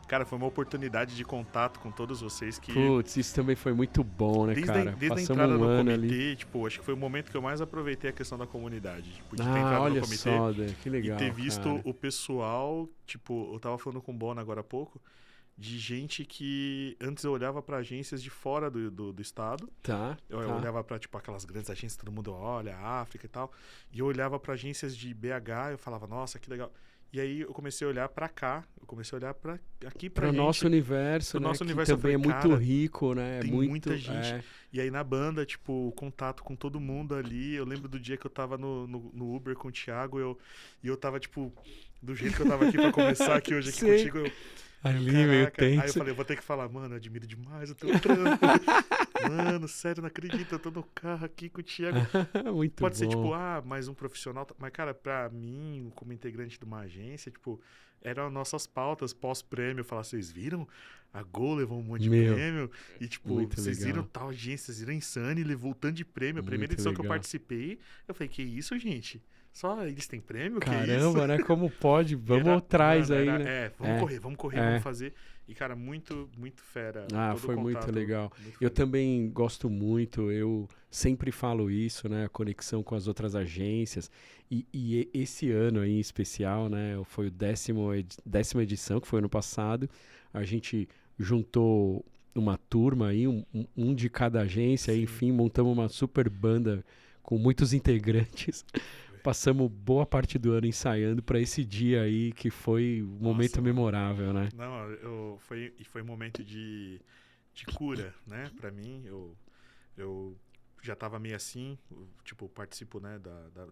Cara, foi uma oportunidade de contato com todos vocês que... Putz, isso também foi muito bom, né, cara? Desde a entrada no comitê, ali. Tipo, acho que foi o momento que eu mais aproveitei a questão da comunidade. Tipo, de ter entrado olha no comitê só, que legal, e ter visto cara. o pessoal... Tipo, eu tava falando com o Bona agora há pouco... De gente que antes eu olhava para agências de fora do estado. Eu olhava para tipo aquelas grandes agências, todo mundo olha, África e tal. E eu olhava para agências de BH, eu falava, nossa, que legal. E aí eu comecei a olhar para cá, eu comecei a olhar para aqui para nosso universo, né? Nosso que universo também falei, é muito rico, né? Tem muito, muita gente. E aí na banda, tipo, contato com todo mundo ali. Eu lembro do dia que eu tava no Uber com o Thiago, e eu tava, tipo, do jeito que eu tava aqui para começar aqui hoje aqui contigo, ali, meio tenso. Aí eu falei, eu vou ter que falar, mano, eu admiro demais o teu trampo. Mano, sério, não acredito, eu tô no carro aqui com o Thiago. Muito Pode bom. ser, tipo, mais um profissional. Mas, cara, pra mim, como integrante de uma agência, tipo, eram nossas pautas pós-prêmio. Falar, vocês viram? A Gol levou um monte de prêmio. E, tipo, vocês viram tal agência, vocês viram Insane, levou tanto de prêmio. A primeira edição que eu participei, eu falei, que isso, gente? Só eles têm prêmio? Caramba, que isso? Né? Como pode? Vamos atrás aí, né? Vamos correr, vamos fazer. E, cara, muito, muito fera. Foi muito legal. Eu também gosto muito, eu sempre falo isso, né? A conexão com as outras agências. E esse ano aí em especial, né? Foi o 10ª edição, que foi ano passado. A gente juntou uma turma aí, um de cada agência. Aí, enfim, montamos uma super banda com muitos integrantes. Passamos boa parte do ano ensaiando para esse dia aí, que foi um momento memorável, né? Não, foi um momento de cura, né? Para mim, eu já tava meio assim, tipo, participo, né,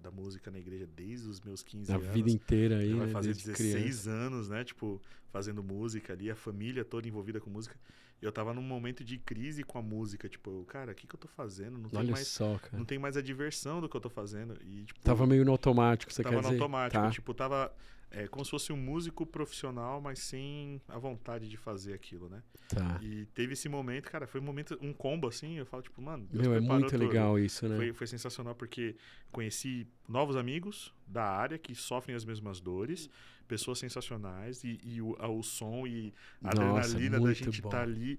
da música na igreja desde os meus 15 anos. A vida inteira aí, vai né? fazer desde 16 criança. anos, né? Tipo, fazendo música ali, a família toda envolvida com música. eu tava num momento de crise com a música. Tipo, cara, o que eu tô fazendo? Não tem Olha mais, só, cara. não tem mais a diversão do que eu tô fazendo. E, tipo, Tava meio no automático, você quer tava no dizer? automático. Tá. Tipo, tava como se fosse um músico profissional, mas sem a vontade de fazer aquilo, né? Tá. E teve esse momento, cara, foi um momento, um combo assim. Eu falo, tipo, mano, Deus Meu, é preparou muito tudo. legal isso, né? Foi sensacional porque conheci novos amigos da área que sofrem as mesmas dores, pessoas sensacionais e o som e a Nossa, adrenalina da muito gente bom. estar ali.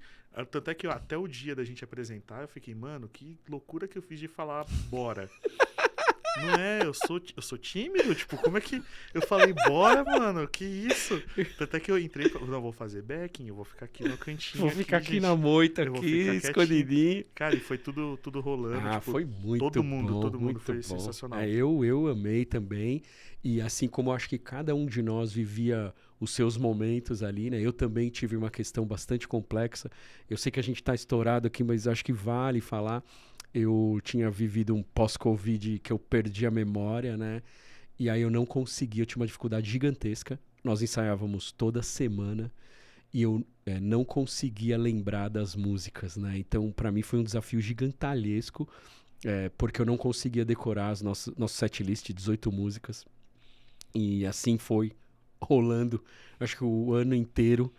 Tanto é que até o dia da gente apresentar, eu fiquei, mano, que loucura que eu fiz de falar bora. Não é, eu sou tímido, tipo, como é que eu falei, bora, mano, que isso? Tanto é que eu entrei, não, vou fazer backing, eu vou ficar aqui no cantinho. Vou ficar aqui gente. na moita, Eu vou aqui, ficar escondidinho. Cara, e foi tudo rolando. Ah, tipo, foi muito todo mundo muito foi bom. sensacional. Eu amei também. E assim como eu acho que cada um de nós vivia os seus momentos ali, né? Eu também tive uma questão bastante complexa. Eu sei que a gente tá estourado aqui, mas acho que vale falar. Eu tinha vivido um pós-Covid que eu perdi a memória, né? E aí eu não conseguia, eu tinha uma dificuldade gigantesca. Nós ensaiávamos toda semana e eu não conseguia lembrar das músicas, né? Então, para mim foi um desafio gigantalhesco, porque eu não conseguia decorar nosso setlist de 18 músicas. E assim foi rolando, acho que o ano inteiro.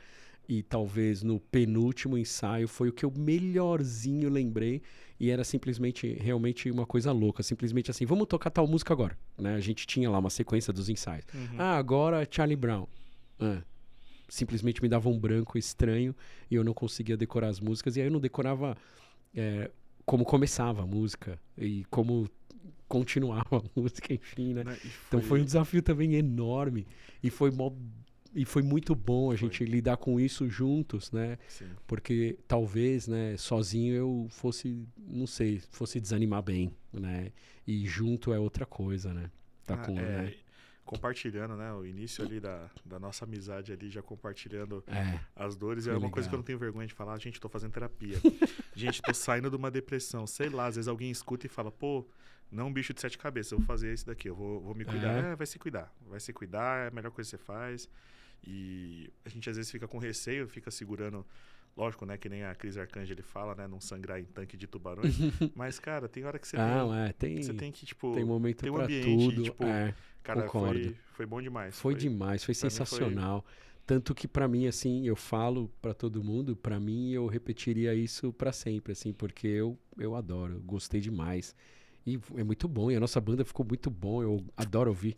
E talvez no penúltimo ensaio foi o que eu melhorzinho lembrei. E era simplesmente, realmente uma coisa louca. Simplesmente assim, vamos tocar tal música agora. Né? A gente tinha lá uma sequência dos ensaios. Ah, agora Charlie Brown. Simplesmente me dava um branco estranho e eu não conseguia decorar as músicas. E aí eu não decorava como começava a música e como continuava a música, enfim, né? Então foi um desafio também enorme. E foi muito bom a gente lidar com isso juntos, né? Sim. Porque talvez, né, sozinho eu fosse, não sei, fosse desanimar bem, né? E junto é outra coisa, né? Né? Compartilhando, né? O início ali da nossa amizade ali, já compartilhando as dores. É uma legal. coisa que eu não tenho vergonha de falar. Gente, tô fazendo terapia. Gente, tô saindo de uma depressão. Sei lá, às vezes alguém escuta e fala, pô, não é um bicho de 7 cabeças, eu vou fazer esse daqui, eu vou me cuidar. Vai se cuidar. Vai se cuidar, é a melhor coisa que você faz. E a gente às vezes fica com receio, fica segurando, lógico, né, que nem a Cris Arcangeli fala, né, não sangrar em tanque de tubarões, mas, cara, tem hora que você você tem que, tipo, tem momento tem um pra ambiente, tudo, e, tipo, cara, concordo. foi bom demais. Foi demais, foi sensacional. Tanto que pra mim, assim, eu falo pra todo mundo, pra mim eu repetiria isso pra sempre, assim, porque eu adoro, gostei demais. E é muito bom, e a nossa banda ficou muito bom, eu adoro ouvir,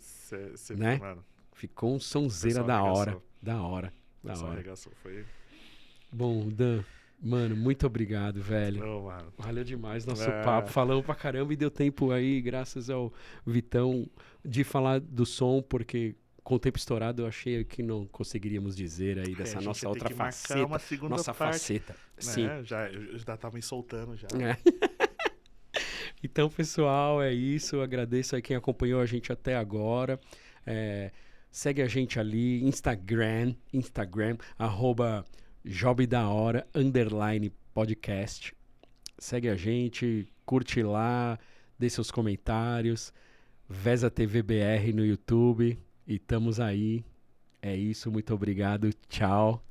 né? Mano, ficou um sonzeira da hora. Da hora. Foi... Bom, Dan, mano, muito obrigado, velho. Não, mano. Valeu demais nosso papo. Falamos pra caramba e deu tempo aí, graças ao Vitão, de falar do som, porque com o tempo estourado eu achei que não conseguiríamos dizer aí dessa nossa outra faceta. Uma segunda nossa parte, faceta. Né? Sim. Eu já tava me soltando já. Então, pessoal, é isso. Agradeço a quem acompanhou a gente até agora. Segue a gente ali, Instagram, @jobdahora_podcast. Segue a gente, curte lá, dê seus comentários. Vesa TV BR no YouTube. E estamos aí. É isso, muito obrigado. Tchau.